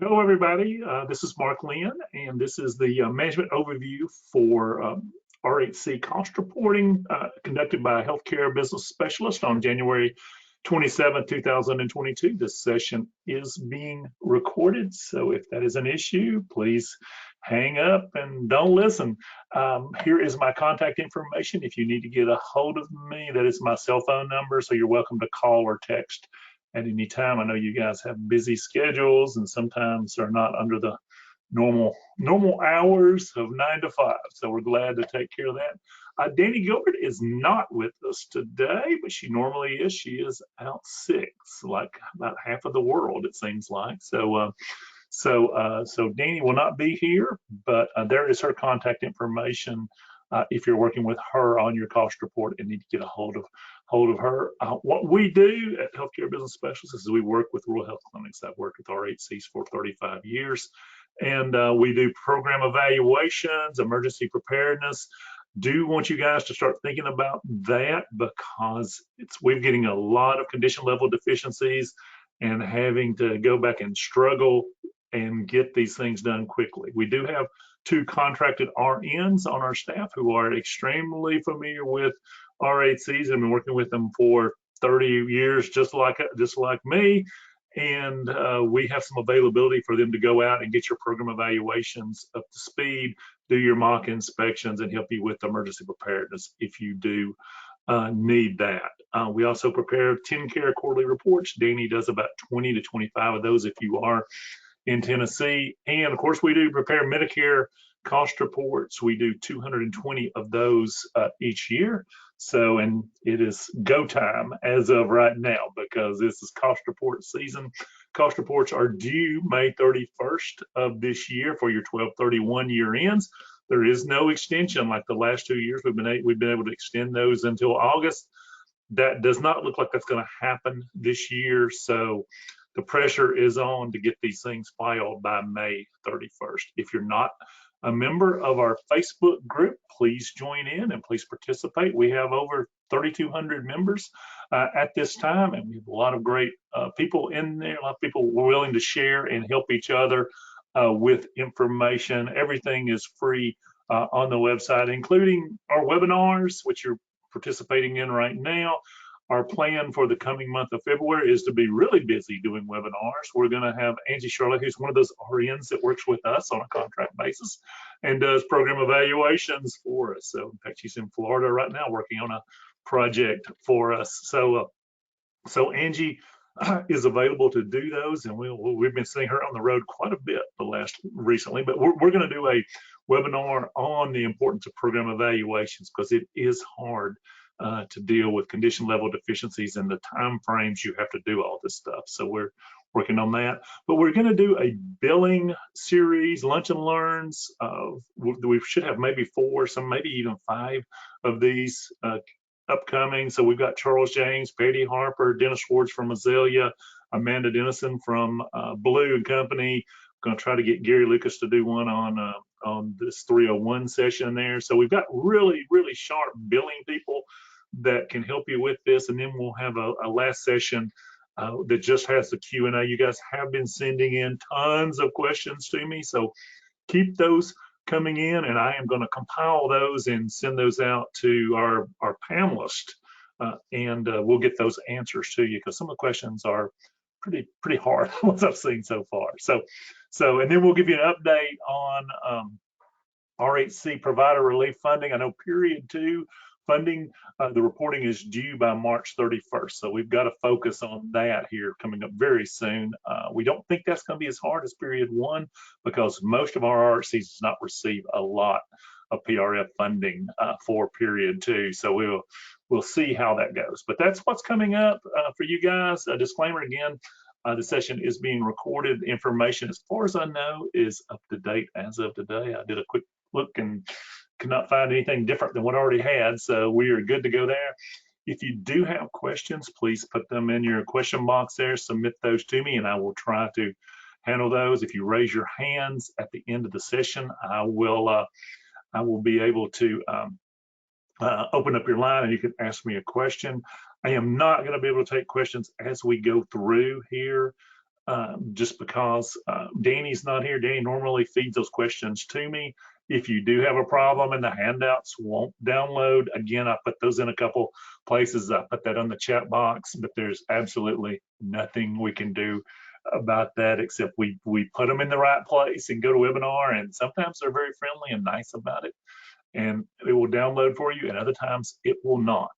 Hello, everybody. This is Mark Lynn, and this is the management overview for RHC Cost Reporting conducted by a healthcare business specialist on January 27, 2022. This session is being recorded, so if that is an issue, please hang up and don't listen. Here is my contact information. If you need to get a hold of me, that is my cell phone number, so you're welcome to call or text at any time. I know you guys have busy schedules and sometimes are not under the normal hours of 9 to 5. So we're glad to take care of that. Danny Gilbert is not with us today, but she normally is. She is out sick, like about half of the world, it seems like. So Danny will not be here, but there is her contact information. If you're working with her on your cost report and need to get a hold of her. What we do at Healthcare Business Specialists is we work with rural health clinics. I've worked with RHCs for 35 years, and we do program evaluations, emergency preparedness. Do want you guys to start thinking about that because we're getting a lot of condition level deficiencies and having to go back and struggle and get these things done quickly. We do have 2 contracted RNs on our staff who are extremely familiar with RHCs. I've been working with them for 30 years, just like me, and we have some availability for them to go out and get your program evaluations up to speed, do your mock inspections, and help you with emergency preparedness if you do need that. We also prepare TennCare quarterly reports. Danny does about 20 to 25 of those if you are in Tennessee. And of course, we do prepare Medicare cost reports. We do 220 of those each year. So, and it is go time as of right now because this is cost report season. Cost reports are due May 31st of this year for your 12/31 year ends. There is no extension like the last 2 years. We've been able to extend those until August. That does not look like that's going to happen this year. So the pressure is on to get these things filed by May 31st. If you're not a member of our Facebook group, please join in and please participate. We have over 3,200 members at this time, and we have a lot of great people in there. A lot of people willing to share and help each other with information. Everything is free on the website, including our webinars, which you're participating in right now. Our plan for the coming month of February is to be really busy doing webinars. We're going to have Angie Shirley, who's one of those RNs that works with us on a contract basis and does program evaluations for us. So in fact, she's in Florida right now working on a project for us. So Angie is available to do those, and we've been seeing her on the road quite a bit recently, but we're going to do a webinar on the importance of program evaluations because it is hard to deal with condition level deficiencies and the time frames you have to do all this stuff. So we're working on that, but we're going to do a billing series, lunch and learns. We should have maybe 4, some maybe even 5 of these upcoming. So we've got Charles James, Patty Harper, Dennis Schwartz from Azalea, Amanda Dennison from Blue and Company. Going to try to get Gary Lucas to do one on this 301 session there. So we've got really sharp billing people that can help you with this, and then we'll have a last session that just has the Q&A. You guys have been sending in tons of questions to me, so keep those coming in, and I am going to compile those and send those out to our panelists, and we'll get those answers to you because some of the questions are pretty hard ones I've seen so far. So and then we'll give you an update on RHC provider relief funding. I know period 2 funding, the reporting is due by March 31st. So we've got to focus on that here coming up very soon. We don't think that's going to be as hard as period 1 because most of our RHCs does not receive a lot of PRF funding for period 2. So we'll see how that goes. But that's what's coming up for you guys. A disclaimer again, the session is being recorded. Information, as far as I know, is up to date as of today. I did a quick look and could not find anything different than what I already had, so we are good to go there. If you do have questions, please put them in your question box there, submit those to me, and I will try to handle those. If you raise your hands at the end of the session, I will be able to open up your line and you can ask me a question. I am not going to be able to take questions as we go through here just because Danny's not here. Danny normally feeds those questions to me. If you do have a problem and the handouts won't download, again, I put those in a couple places. I put that on the chat box, but there's absolutely nothing we can do about that except we put them in the right place and go to webinar, and sometimes they're very friendly and nice about it, and it will download for you, and other times it will not.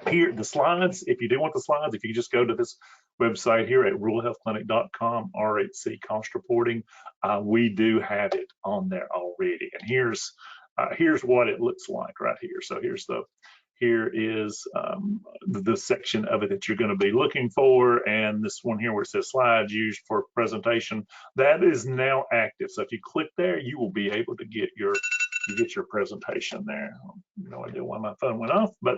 Here, the slides, if you do want the slides, if you just go to this website here at ruralhealthclinic.com, RHC Cost Reporting, we do have it on there already. And here's what it looks like right here. So here is the section of it that you're going to be looking for, and this one here where it says slides used for presentation, that is now active. So if you click there, you will be able to get your presentation there. No idea why my phone went off, but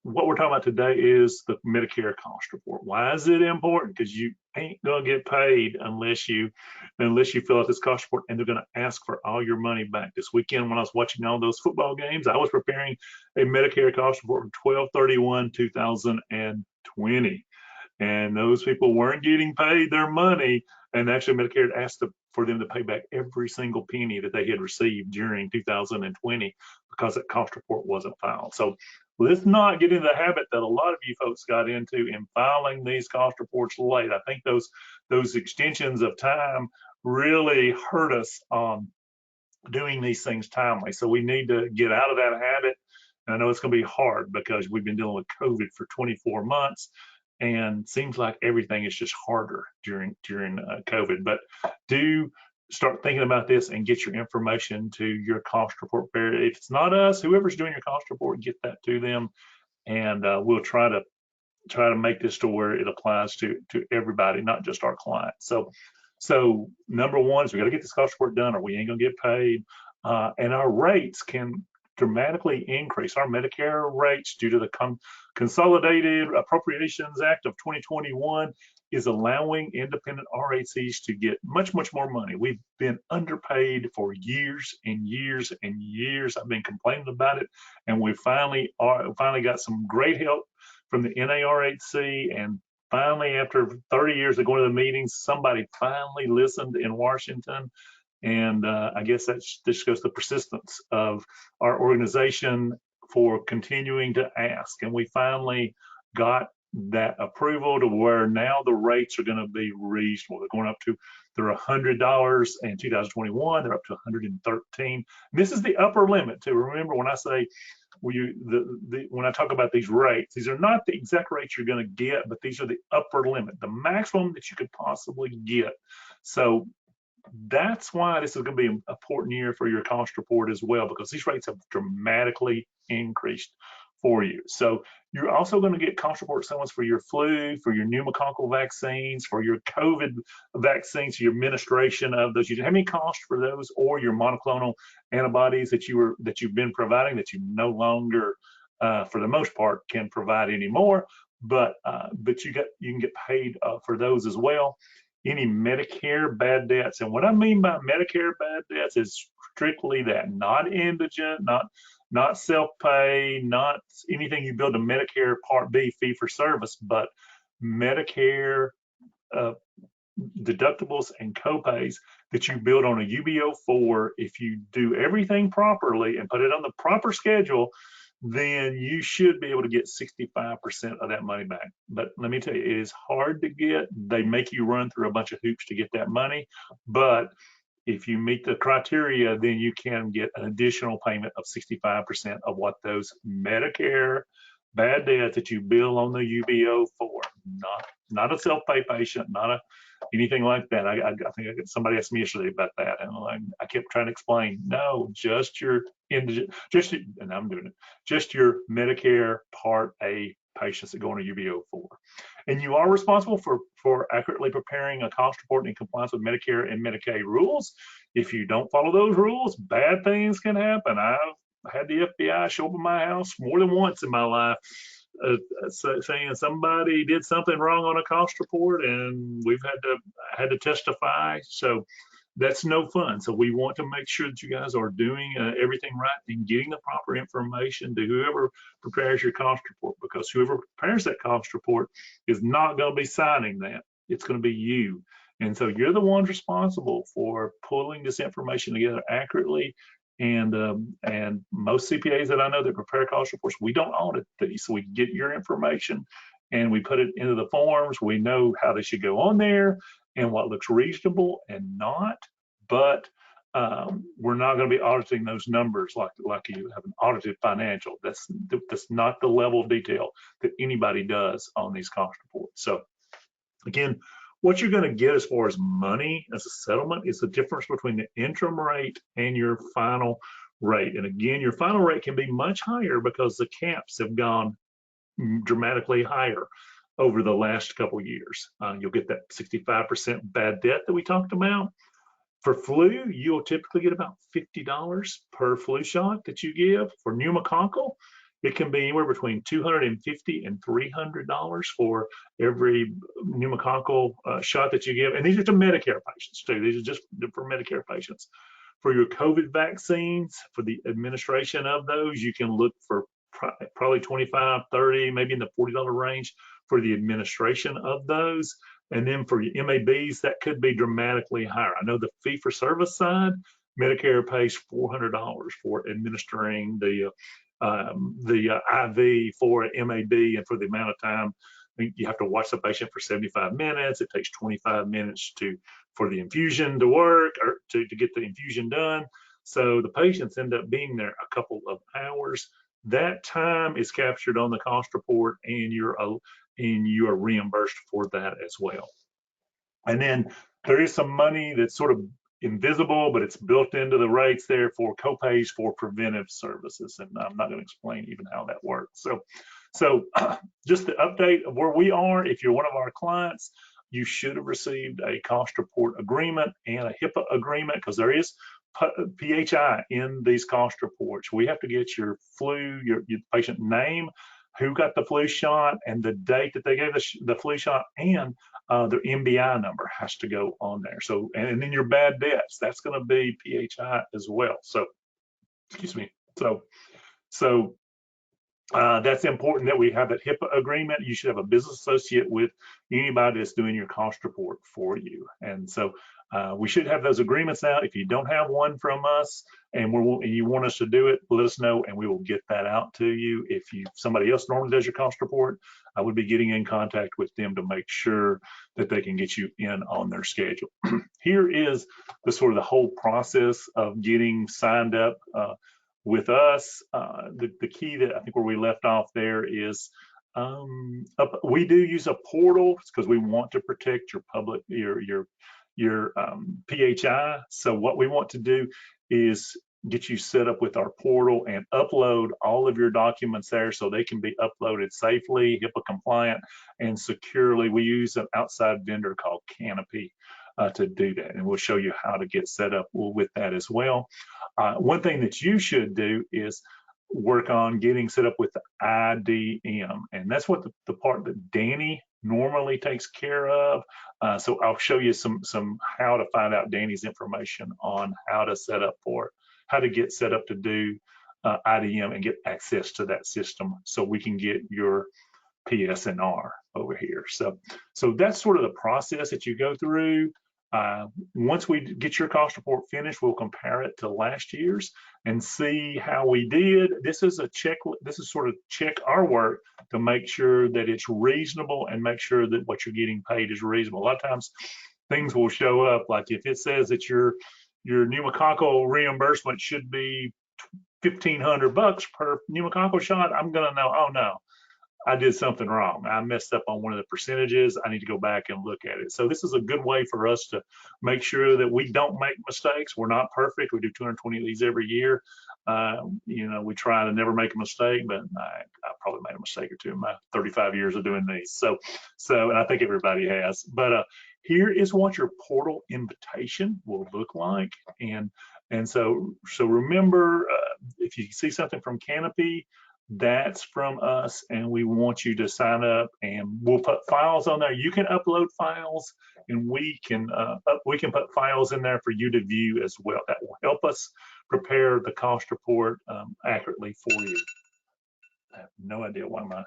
what we're talking about today is the Medicare cost report. Why is it important? Because you ain't gonna get paid unless you fill out this cost report, and they're gonna ask for all your money back. This weekend when I was watching all those football games, I was preparing a Medicare cost report from 12/31/2020, and those people weren't getting paid their money, and actually Medicare asked for them to pay back every single penny that they had received during 2020 because that cost report wasn't filed. So let's not get into the habit that a lot of you folks got into in filing these cost reports late. I think those extensions of time really hurt us on doing these things timely. So we need to get out of that habit. And I know it's going to be hard because we've been dealing with COVID for 24 months, and seems like everything is just harder during COVID. But do start thinking about this and get your information to your cost report. If it's not us, whoever's doing your cost report, get that to them, and we'll try to make this to where it applies to everybody, not just our clients. So number one is we got to get this cost report done, or we ain't gonna get paid. And our rates can dramatically increase. Our Medicare rates, due to the Consolidated Appropriations Act of 2021, is allowing independent RHCs to get much more money. We've been underpaid for years and years and years. I've been complaining about it, and we finally got some great help from the NARHC, and finally, after 30 years of going to the meetings, somebody finally listened in Washington. And I guess this goes to the persistence of our organization for continuing to ask. And we finally got that approval to where now the rates are going to be reasonable. They're going up to, they're $100 in 2021. They're up to $113. This is the upper limit too. Remember when I say, when I talk about these rates, these are not the exact rates you're going to get, but these are the upper limit, the maximum that you could possibly get. So that's why this is going to be an important year for your cost report as well, because these rates have dramatically increased for you. So you're also going to get cost report summaries for your flu, for your pneumococcal vaccines, for your COVID vaccines, your administration of those. You have any cost for those, or your monoclonal antibodies that you've been providing that you no longer, for the most part, can provide anymore. But you can get paid for those as well. Any Medicare bad debts, and what I mean by Medicare bad debts is strictly that, not indigent, not self-pay, not anything you build a Medicare Part B fee for service, but Medicare deductibles and copays that you build on a UBO4. If you do everything properly and put it on the proper schedule, then you should be able to get 65% of that money back. But let me tell you, it is hard to get. They make you run through a bunch of hoops to get that money. But if you meet the criteria, then you can get an additional payment of 65% of what those Medicare bad debts that you bill on the UBO for. Not a self-pay patient, not anything like that. I think somebody asked me yesterday about that, and I kept trying to explain. No, just your indigent, and I'm doing it. Just your Medicare Part A patients that go on a UBO for, and you are responsible for accurately preparing a cost report in compliance with Medicare and Medicaid rules. If you don't follow those rules, bad things can happen. I've had the FBI show up at my house more than once in my life, saying somebody did something wrong on a cost report, and we've had to testify. So that's no fun. So we want to make sure that you guys are doing everything right and getting the proper information to whoever prepares your cost report, because because whoever prepares that cost report is not going to be signing that. It's going to be you. And so you're the ones responsible for pulling this information together accurately. And most CPAs that I know that prepare cost reports, we don't audit these. So we get your information and we put it into the forms. We know how they should go on there and what looks reasonable and not. But we're not going to be auditing those numbers like you have an audited financial. That's not the level of detail that anybody does on these cost reports. So again, what you're going to get as far as money as a settlement is the difference between the interim rate and your final rate. And again, your final rate can be much higher because the caps have gone dramatically higher over the last couple of years. You'll get that 65% bad debt that we talked about. For flu, you'll typically get about $50 per flu shot that you give. For pneumococcal, it can be anywhere between $250 and $300 for every pneumococcal shot that you give. And these are to Medicare patients too. These are just for Medicare patients. For your COVID vaccines, for the administration of those, you can look for probably $25, $30, maybe in the $40 range for the administration of those. And then for your MABs, that could be dramatically higher. I know the fee-for-service side, Medicare pays $400 for administering the IV for an MAB, and for the amount of time you have to watch the patient for 75 minutes. It takes 25 minutes for the infusion to work or to get the infusion done. So the patients end up being there a couple of hours. That time is captured on the cost report, and you are reimbursed for that as well. And then there is some money that's sort of invisible, but it's built into the rates there for copays for preventive services. And I'm not going to explain even how that works. So just the update of where we are. If you're one of our clients, you should have received a cost report agreement and a HIPAA agreement, because there is PHI in these cost reports. We have to get your flu, your patient name, who got the flu shot, and the date that they gave the flu shot, and their MBI number has to go on there. So, and then your bad debts, that's going to be PHI as well. So, excuse me. So that's important that we have that HIPAA agreement. You should have a business associate with anybody that's doing your cost report for you. And so we should have those agreements now. If you don't have one from us and you want us to do it, let us know and we will get that out to you. If somebody else normally does your cost report, I would be getting in contact with them to make sure that they can get you in on their schedule. Here is the whole process of getting signed up with us. The key that I think where we left off there is we do use a portal because we want to protect your public, your PHI. So what we want to do is get you set up with our portal and upload all of your documents there so they can be uploaded safely, HIPAA compliant, and securely. We use an outside vendor called Canopy to do that, and we'll show you how to get set up with that as well. One thing that you should do is work on getting set up with the IDM, and that's what the part that Danny normally takes care of. So I'll show you some how to find out Danny's information on how to set up for it, how to get set up to do IDM and get access to that system so we can get your PSNR over here. So that's sort of the process that you go through. Once we get your cost report finished, we'll compare it to last year's and see how we did. This is a check. This is sort of check our work to make sure that it's reasonable and make sure that what you're getting paid is reasonable. A lot of times things will show up, like if it says that your pneumococcal reimbursement should be $1,500 per pneumococcal shot, I'm gonna know, oh no, I did something wrong. I messed up on one of the percentages. I need to go back and look at it. So this is a good way for us to make sure that we don't make mistakes. We're not perfect. We do 220 of these every year. We try to never make a mistake, but I probably made a mistake or two in my 35 years of doing these. So, and I think everybody has. But here is what your portal invitation will look like. And so remember, if you see something from Canopy, that's from us, and we want you to sign up, and we'll put files on there. You can upload files, and we can put files in there for you to view as well. That will help us prepare the cost report accurately for you. I have no idea why my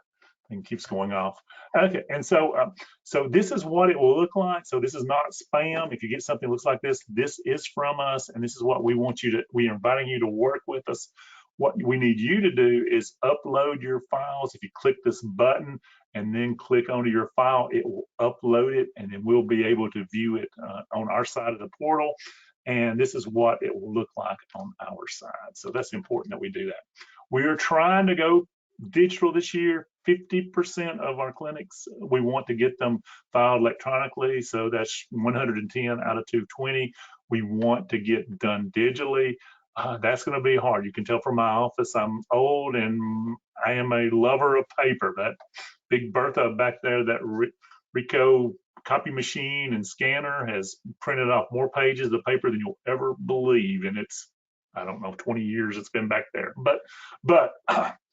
and keeps going off. Okay, and so so this is what it will look like. So this is not spam. If you get something that looks like this is from us, and this is what we want you to. We are inviting you to work with us. What we need you to do is upload your files. If you click this button and then click onto your file, it will upload it, and then we'll be able to view it on our side of the portal. And this is what it will look like on our side. So that's important that we do that. We are trying to go digital this year. 50% of our clinics, we want to get them filed electronically. So that's 110 out of 220. We want to get done digitally. That's going to be hard. You can tell from my office, I'm old and I am a lover of paper. That big Bertha back there, that Ricoh copy machine and scanner has printed off more pages of paper than you'll ever believe. And it's, I don't know, 20 years it's been back there. But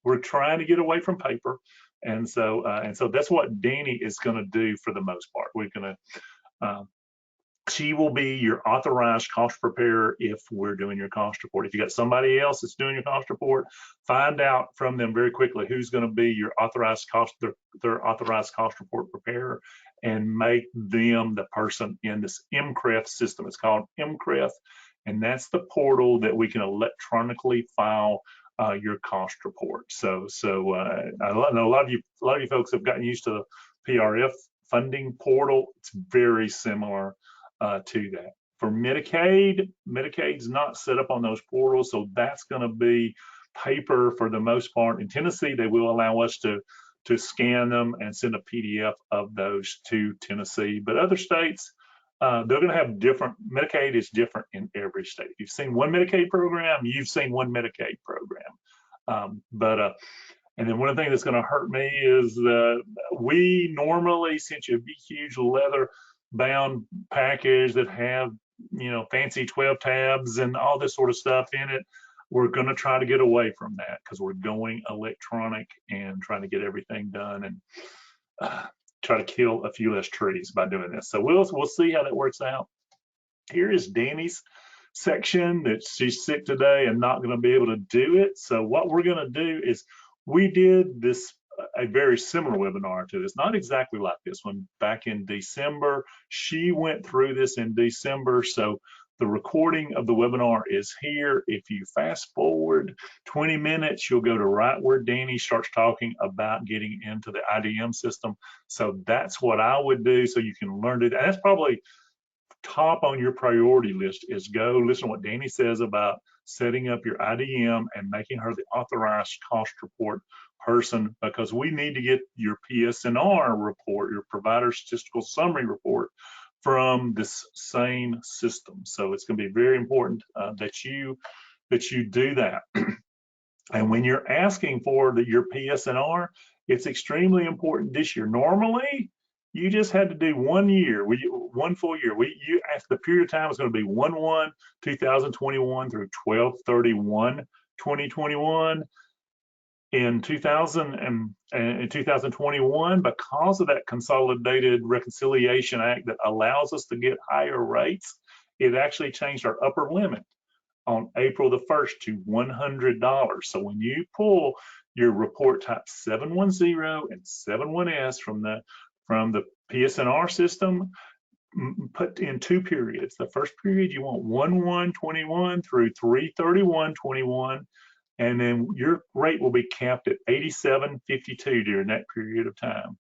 we're trying to get away from paper. And so that's what Danny is going to do for the most part. We're going to, she will be your authorized cost preparer if we're doing your cost report. If you got somebody else that's doing your cost report, find out from them very quickly who's going to be your authorized cost, their authorized cost report preparer, and make them the person in this MCREF system. It's called MCREF, and that's the portal that we can electronically file your cost report. So I know a lot of you folks have gotten used to the PRF funding portal. It's very similar to that. For Medicaid, Medicaid's not set up on those portals, so that's going to be paper for the most part. In Tennessee, they will allow us to scan them and send a PDF of those to Tennessee, but other states, they're going to have different. Medicaid is different in every state. If you've seen one Medicaid program, you've seen one Medicaid program. And then one thing that's going to hurt me is we normally send you a big, huge leather bound package that have, you know, fancy 12 tabs and all this sort of stuff in it. We're going to try to get away from that because we're going electronic and trying to get everything done and try to kill a few less trees by doing this. So we'll see how that works out. Here is Danny's section that she's sick today and not going to be able to do it. So what we're going to do is we did this a very similar webinar to this, not exactly like this one, back in December. She went through this in December, so the recording of the webinar is here. If you fast forward 20 minutes, you'll go to right where Danny starts talking about getting into the IDM system. So that's what I would do, so you can learn it. And that's probably top on your priority list, is go listen to what Danny says about setting up your IDM and making her the authorized cost report person, because we need to get your PSNR report, your provider statistical summary report, from this same system. So it's going to be very important that you do that. And when you're asking for your PSNR, it's extremely important this year. Normally, you just had to do 1 year, one full year. You asked the period of time is going to be 1/1/2021 through 12/31/2021. In 2021, because of that Consolidated Reconciliation Act that allows us to get higher rates, it actually changed our upper limit on April the 1st to $100. So when you pull your report type 710 and 71S from the PSNR system, put in 2 periods. The first period, you want 1/1/21 through 3/31/21. And then your rate will be capped at $87.52 during that period of time.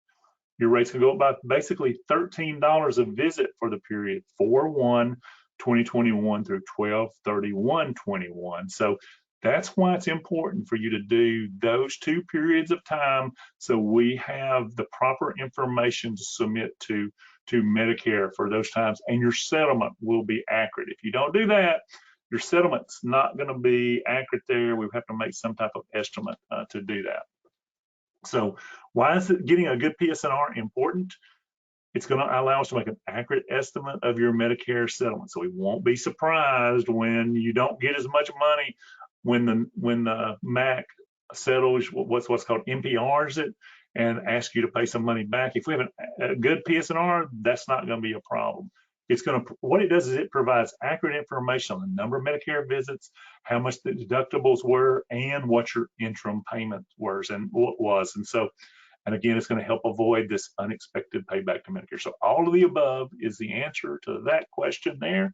Your rates can go up by basically $13 a visit for the period 4/1/2021 through 12/31/21. So that's why it's important for you to do those 2 periods of time, so we have the proper information to submit to Medicare for those times, and your settlement will be accurate. If you don't do that, your settlement's not going to be accurate there. We have to make some type of estimate to do that. So why is getting a good PSNR important? It's going to allow us to make an accurate estimate of your Medicare settlement. So we won't be surprised when you don't get as much money when the MAC settles what's called NPRs it and ask you to pay some money back. If we have a good PSNR, that's not going to be a problem. It's going to, what it does is it provides accurate information on the number of Medicare visits, how much the deductibles were, and what your interim payment was and what was. And so And again, it's going to help avoid this unexpected payback to Medicare. So all of the above is the answer to that question there.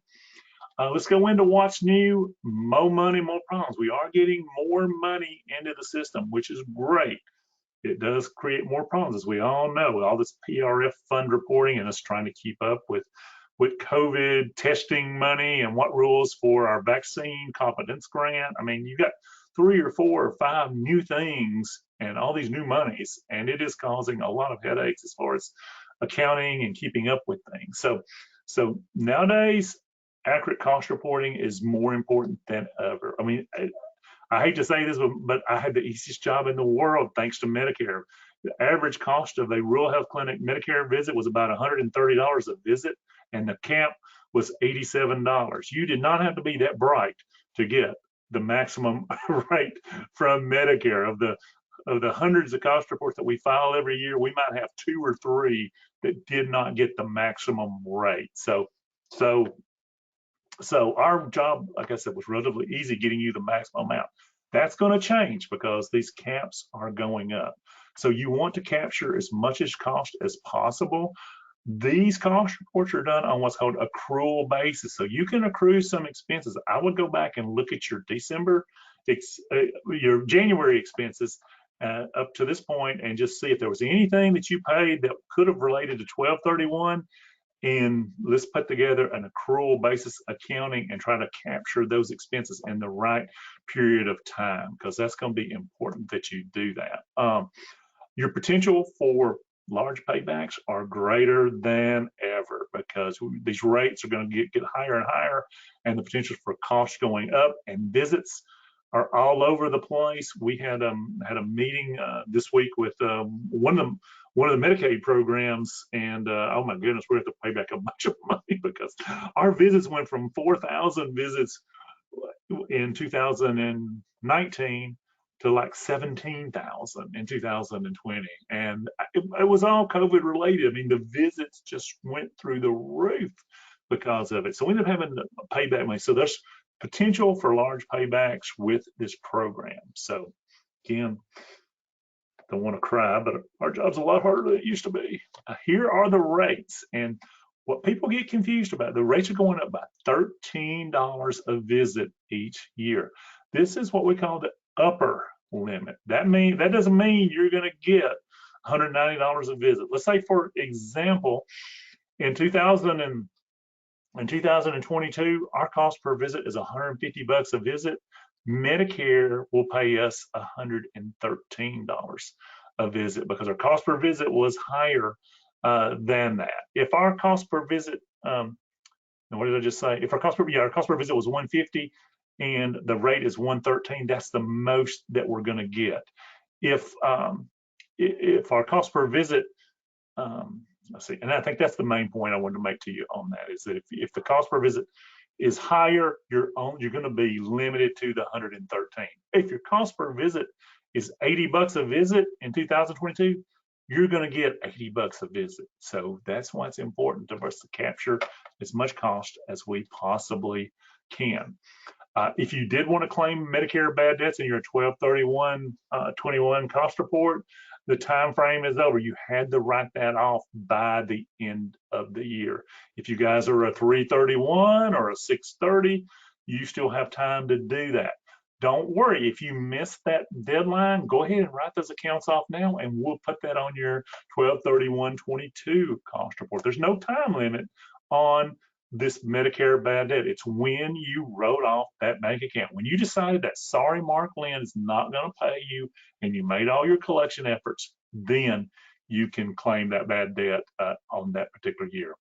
Let's go into what's new. More money, more problems. We are getting more money into the system, which is great. It does create more problems, as we all know, all this PRF fund reporting and us trying to keep up with COVID testing money and what rules for our vaccine competence grant. I mean, you got 3 or 4 or 5 new things and all these new monies, and it is causing a lot of headaches as far as accounting and keeping up with things. So nowadays, accurate cost reporting is more important than ever. I mean, I hate to say this, but I had the easiest job in the world thanks to Medicare. The average cost of a rural health clinic Medicare visit was about $130 a visit, and the cap was $87. You did not have to be that bright to get the maximum rate from Medicare. Of the hundreds of cost reports that we file every year, we might have 2 or 3 that did not get the maximum rate. So our job, like I said, was relatively easy, getting you the maximum amount. That's going to change because these caps are going up. So you want to capture as much as cost as possible. These cost reports are done on what's called accrual basis. So you can accrue some expenses. I would go back and look at your your January expenses up to this point and just see if there was anything that you paid that could have related to 12/31. And let's put together an accrual basis accounting and try to capture those expenses in the right period of time, because that's going to be important that you do that. Your potential for large paybacks are greater than ever because these rates are going to get higher and higher, and the potential for costs going up, and visits are all over the place. We had a meeting this week with one of the Medicaid programs, and oh my goodness, we have to pay back a bunch of money because our visits went from 4,000 visits in 2019 to like 17,000 in 2020, and it was all COVID related. I mean, the visits just went through the roof because of it. So we ended up having to pay back money. So there's potential for large paybacks with this program. So again, don't want to cry, but our job's a lot harder than it used to be. Here are the rates, and what people get confused about, the rates are going up by $13 a visit each year. This is what we call the upper limit. That doesn't mean you're going to get $190 a visit. Let's say, for example, in 2022, our cost per visit is $150 a visit. Medicare will pay us $113 a visit because our cost per visit was higher than that. If our cost per visit, what did I just say? If our cost per visit was $150 and the rate is $113, that's the most that we're going to get. If our cost per visit, let's see, and I think that's the main point I wanted to make to you on that, is that if the cost per visit is higher, you're going to be limited to the $113. If your cost per visit is $80 a visit in 2022, you're going to get $80 a visit. So that's why it's important to us to capture as much cost as we possibly can. If you did want to claim Medicare bad debts in your 12/31/21 cost report, the time frame is over. You had to write that off by the end of the year. If you guys are a 3/31 or a 6/30, you still have time to do that. Don't worry, if you miss that deadline, go ahead and write those accounts off now, and we'll put that on your 12/31/22 cost report. There's no time limit on this Medicare bad debt. It's when you wrote off that bank account. When you decided that, sorry, Mark Lynn is not going to pay you, and you made all your collection efforts, then you can claim that bad debt on that particular year.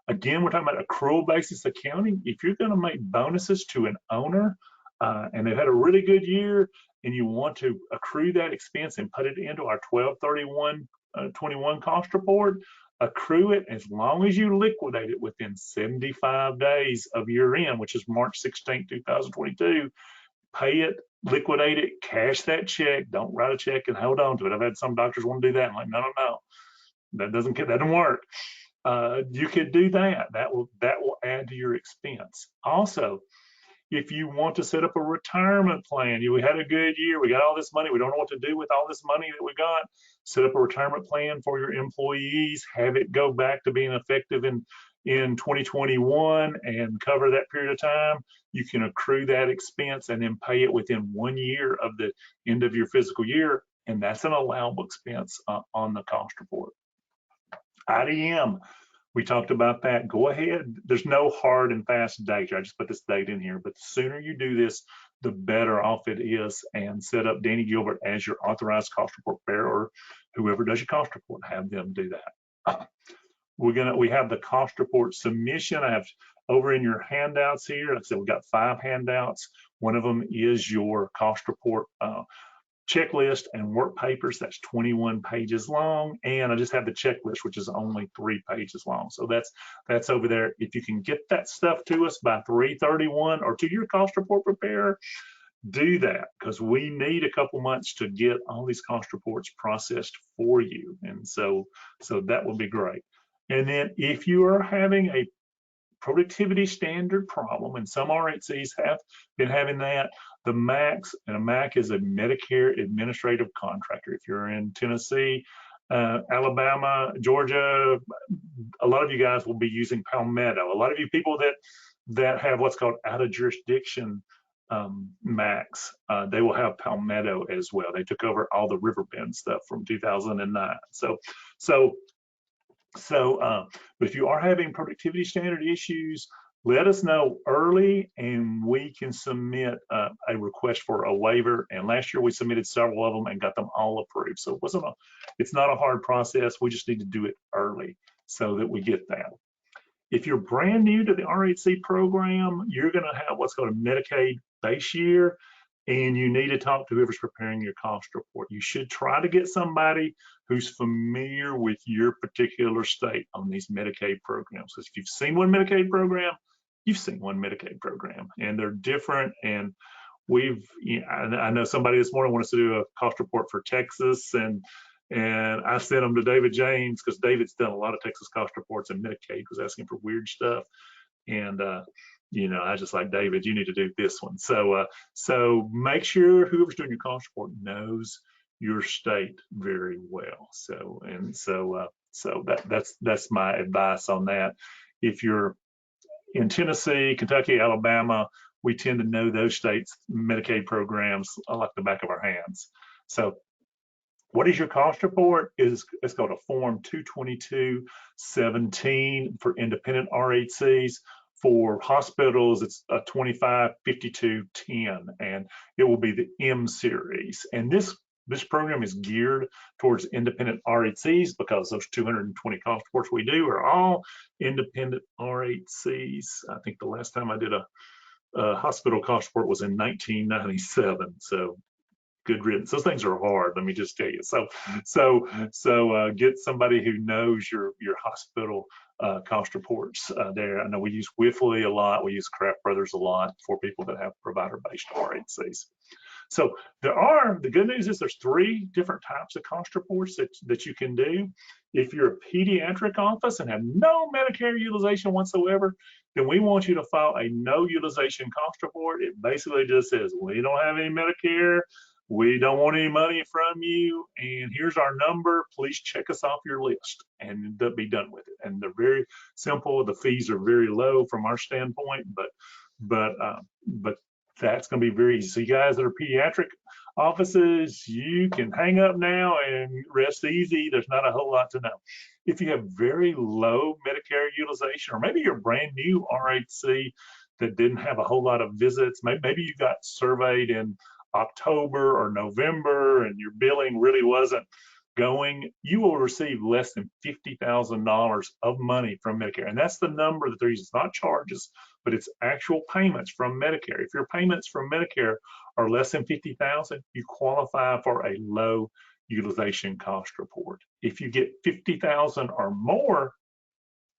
Again, we're talking about accrual basis accounting. If you're going to make bonuses to an owner and they've had a really good year, and you want to accrue that expense and put it into our 12/31/21 cost report, accrue it as long as you liquidate it within 75 days of year end, which is March 16, 2022. Pay it, liquidate it, cash that check. Don't write a check and hold on to it. I've had some doctors want to do that. I'm like, no, that doesn't work. You could do that. That will add to your expense. Also, If you want to set up a retirement plan, we had a good year, we got all this money, we don't know what to do with all this money that we got, set up a retirement plan for your employees, have it go back to being effective in 2021 and cover that period of time. You can accrue that expense and then pay it within 1 year of the end of your fiscal year, and that's an allowable expense on the cost report. IDM, we talked about that. Go ahead. There's no hard and fast date. I just put this date in here, but the sooner you do this, the better off it is. And set up Danny Gilbert as your authorized cost report preparer, or whoever does your cost report, have them do that. We have the cost report submission. I have over in your handouts here. Like I said, we've got 5 handouts. One of them is your cost report checklist and work papers. That's 21 pages long, and I just have the checklist, which is only 3 pages long. So that's over there. If you can get that stuff to us by 3/31 or to your cost report preparer, do that, because we need a couple months to get all these cost reports processed for you, and so that will be great. And then if you are having a productivity standard problem, and some RHCs have been having that, the MACs, and a MAC is a Medicare Administrative Contractor. If you're in Tennessee, Alabama, Georgia, a lot of you guys will be using Palmetto. A lot of you people that have what's called out of jurisdiction MACs, they will have Palmetto as well. They took over all the Riverbend stuff from 2009. But if you are having productivity standard issues, let us know early, and we can submit a request for a waiver. And last year we submitted several of them and got them all approved. So it's not a hard process. We just need to do it early so that we get that. If you're brand new to the RHC program, you're going to have what's called a Medicaid base year, and you need to talk to whoever's preparing your cost report. You should try to get somebody who's familiar with your particular state on these Medicaid programs. Because if you've seen one Medicaid program, you've seen one Medicaid program, and they're different. And I know somebody this morning wants to do a cost report for Texas, and I sent them to David James, because David's done a lot of Texas cost reports, and Medicaid was asking for weird stuff. And I just like, David, you need to do this one. So make sure whoever's doing your cost report knows your state very well. That's my advice on that. If you're in Tennessee, Kentucky, Alabama, we tend to know those states' Medicaid programs like the back of our hands. So what is your cost report? It's called a Form 222-17 for independent RHCs. For hospitals, it's a 2552-10, and it will be the M series. And this program is geared towards independent RHCs, because those 220 cost reports we do are all independent RHCs. I think the last time I did a hospital cost report was in 1997. So good riddance. Those things are hard, let me just tell you. So get somebody who knows your hospital cost reports there. I know we use Whiffley a lot. We use Kraft Brothers a lot for people that have provider-based RHCs. So the good news is there's 3 different types of cost reports that you can do. If you're a pediatric office and have no Medicare utilization whatsoever, then we want you to file a no utilization cost report. It basically just says, we don't have any Medicare, we don't want any money from you, and here's our number, please check us off your list, and be done with it. And they're very simple. The fees are very low from our standpoint, but that's going to be very easy. So you guys that are pediatric offices, you can hang up now and rest easy. There's not a whole lot to know. If you have very low Medicare utilization, or maybe you're brand new RHC that didn't have a whole lot of visits, maybe you got surveyed in October or November and your billing really wasn't going, you will receive less than $50,000 of money from Medicare. And that's the number that they're using. It's not charges, but it's actual payments from Medicare. If your payments from Medicare are less than $50,000, you qualify for a low utilization cost report. If you get $50,000 or more,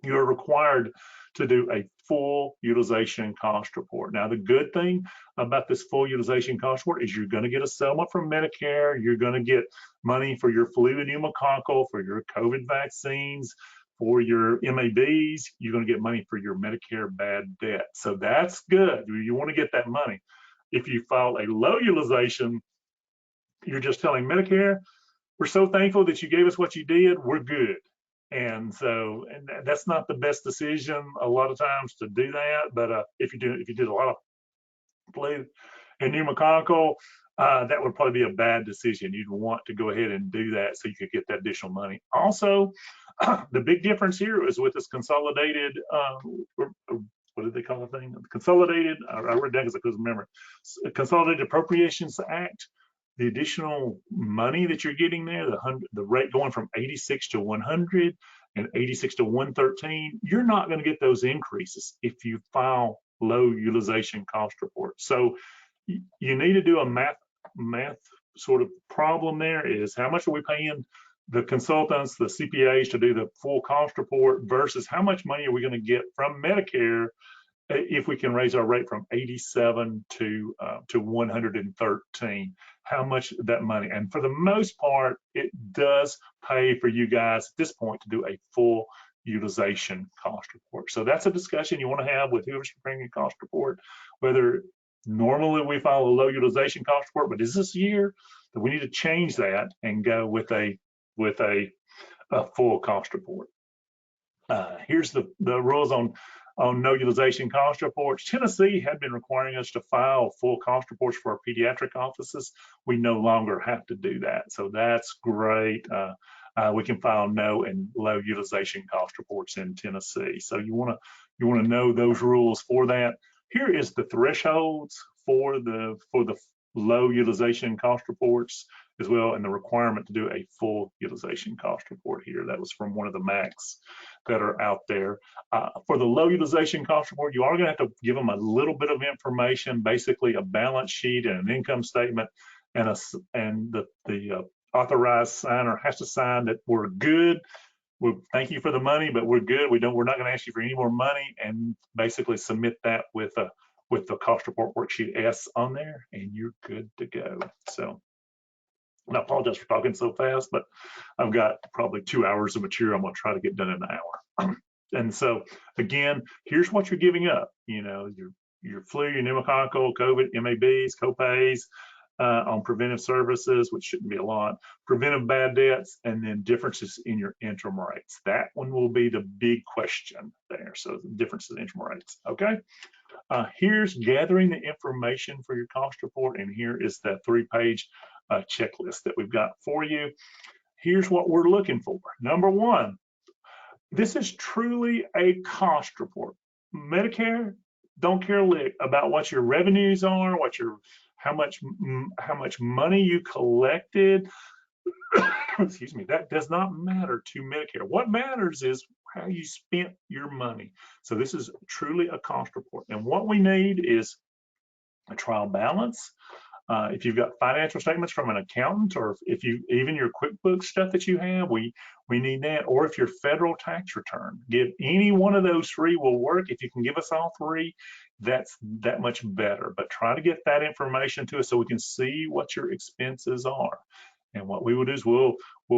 you're required to do a full utilization cost report. Now, the good thing about this full utilization cost report is you're going to get a settlement from Medicare. You're going to get money for your flu and pneumococcal, for your COVID vaccines, For your MABs, you're going to get money for your Medicare bad debt. So that's good. You want to get that money. If you file a low utilization, you're just telling Medicare, we're so thankful that you gave us what you did, we're good. And so, and that's not the best decision a lot of times to do that. But if you did a lot of play in pneumococcal, that would probably be a bad decision. You'd want to go ahead and do that so you could get that additional money. Also, the big difference here is with this consolidated, what did they call the thing? Consolidated, I read that because I couldn't remember. Consolidated Appropriations Act, the additional money that you're getting there, the rate going from 86 to 100 and 86 to 113, you're not going to get those increases if you file low utilization cost report. So you need to do a math sort of problem there is how much are we paying the consultants, the CPAs to do the full cost report versus how much money are we going to get from Medicare if we can raise our rate from 87 to 113, how much that money. And for the most part, it does pay for you guys at this point to do a full utilization cost report. So that's a discussion you want to have with whoever's preparing your cost report, whether normally we file a low utilization cost report, but is this year that we need to change that and go with a full cost report. Here's the rules on no utilization cost reports. Tennessee had been requiring us to file full cost reports for our pediatric offices. We no longer have to do that, so that's great. We can file no and low utilization cost reports in Tennessee. So you want to know those rules for that. Here is the thresholds for the low utilization cost reports as well, and the requirement to do a full utilization cost report here. That was from one of the MACs that are out there. For the low utilization cost report, you are going to have to give them a little bit of information, basically a balance sheet and an income statement, and the authorized signer has to sign that we're good. Well, thank you for the money, but we're good. We're not going to ask you for any more money, and basically submit that with the cost report worksheet S on there, and you're good to go. So, and I apologize for talking so fast, but I've got probably 2 hours of material I'm going to try to get done in an hour. And so, again, here's what you're giving up. You know, your flu, your pneumococcal, COVID, MABs, copays, on preventive services, which shouldn't be a lot, preventive bad debts, and then differences in your interim rates. That one will be the big question there. So the differences in interim rates, okay? Here's gathering the information for your cost report, and here is the 3-page checklist that we've got for you. Here's what we're looking for. Number one, this is truly a cost report. Medicare don't care a lick about what your revenues are, how much money you collected. Excuse me, that does not matter to Medicare. What matters is how you spent your money. So this is truly a cost report. And what we need is a trial balance. If you've got financial statements from an accountant, or if you even your QuickBooks stuff that you have, we need that. Or if your federal tax return, give any one of those 3 will work. If you can give us all 3, that's that much better. But try to get that information to us so we can see what your expenses are. And what we will do is we'll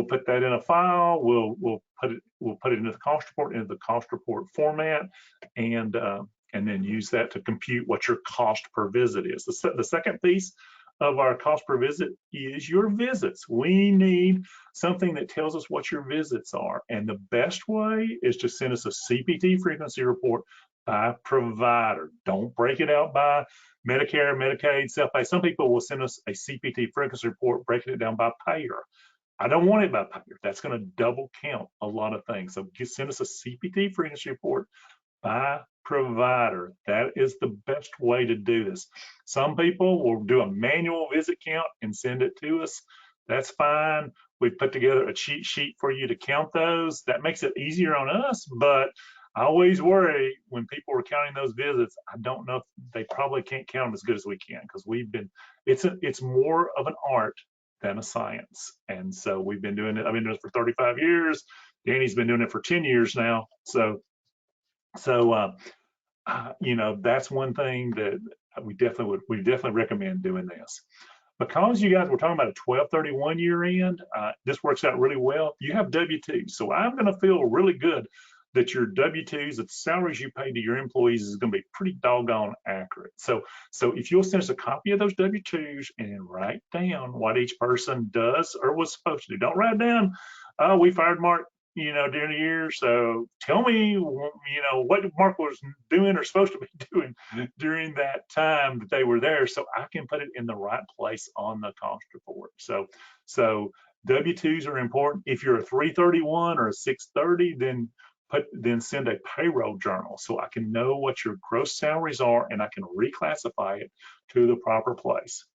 put that in a file. We'll put it into the cost report format, and then use that to compute what your cost per visit is. The second piece of our cost per visit is your visits. We need something that tells us what your visits are, and the best way is to send us a CPT frequency report by provider. Don't break it out by Medicare, Medicaid, self-pay. Some people will send us a CPT frequency report breaking it down by payer. I don't want it by payer. That's going to double count a lot of things. So just send us a CPT frequency report by provider. That is the best way to do this. Some people will do a manual visit count and send it to us. That's fine. We've put together a cheat sheet for you to count those. That makes it easier on us, but I always worry when people are counting those visits. I don't know if they probably can't count them as good as we can, because it's more of an art than a science. And so we've been doing it. I've been doing it for 35 years. Danny's been doing it for 10 years now. So you know, that's one thing that we definitely recommend doing this. because you guys were talking about a 12/31 year end, this works out really well. You have W-2s, so I'm going to feel really good that your W-2s, the salaries you pay to your employees, is going to be pretty doggone accurate. So if you'll send us a copy of those W-2s and write down what each person does or was supposed to do. Don't write down, we fired Mark, during the year, so tell me, what Mark was doing or supposed to be doing during that time that they were there, so I can put it in the right place on the cost report. So W-2s are important. If you're a 331 or a 630, then send a payroll journal so I can know what your gross salaries are and I can reclassify it to the proper place.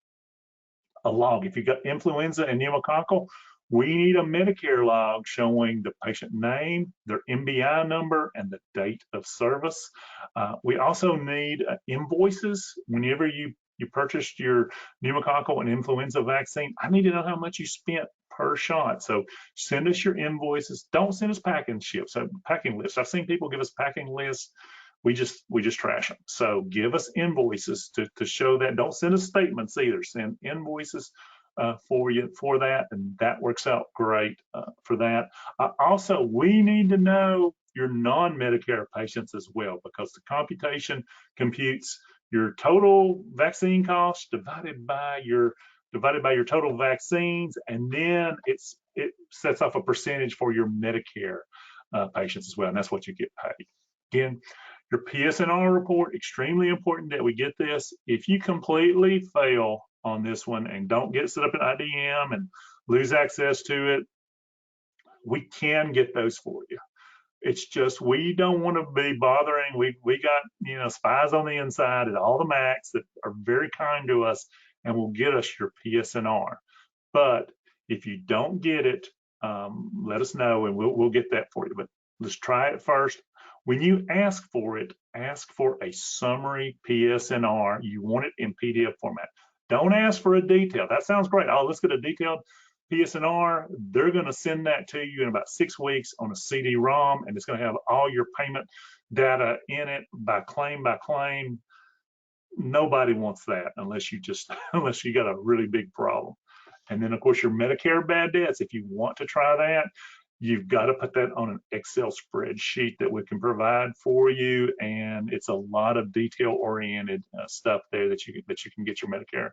A log. If you got influenza and pneumococcal, we need a Medicare log showing the patient name, their MBI number, and the date of service. We also need invoices. Whenever you purchased your pneumococcal and influenza vaccine, I need to know how much you spent per shot. So send us your invoices. Don't send us packing lists. I've seen people give us packing lists. We just trash them. So give us invoices to show that. Don't send us statements either. Send invoices for that, and that works out great for that. Also, we need to know your non-Medicare patients as well, because the computation computes your total vaccine cost divided by your total vaccines, and then it sets off a percentage for your Medicare patients as well, and that's what you get paid. Again, your PSNR report, extremely important that we get this. If you completely fail on this one and don't get set up in IDM and lose access to it, we can get those for you. It's just, we don't want to be bothering. We got, spies on the inside at all the MACs that are very kind to us and will get us your PSNR. But if you don't get it, let us know and we'll get that for you. But let's try it first. When you ask for it, ask for a summary PSNR. You want it in PDF format. Don't ask for a detail. That sounds great. Oh, let's get a detailed PSNR. They're going to send that to you in about 6 weeks on a CD-ROM, and it's going to have all your payment data in it by claim by claim. Nobody wants that unless you got a really big problem. And then, of course, your Medicare bad debts. If you want to try that, you've got to put that on an Excel spreadsheet that we can provide for you, and it's a lot of detail-oriented stuff there that you can get your Medicare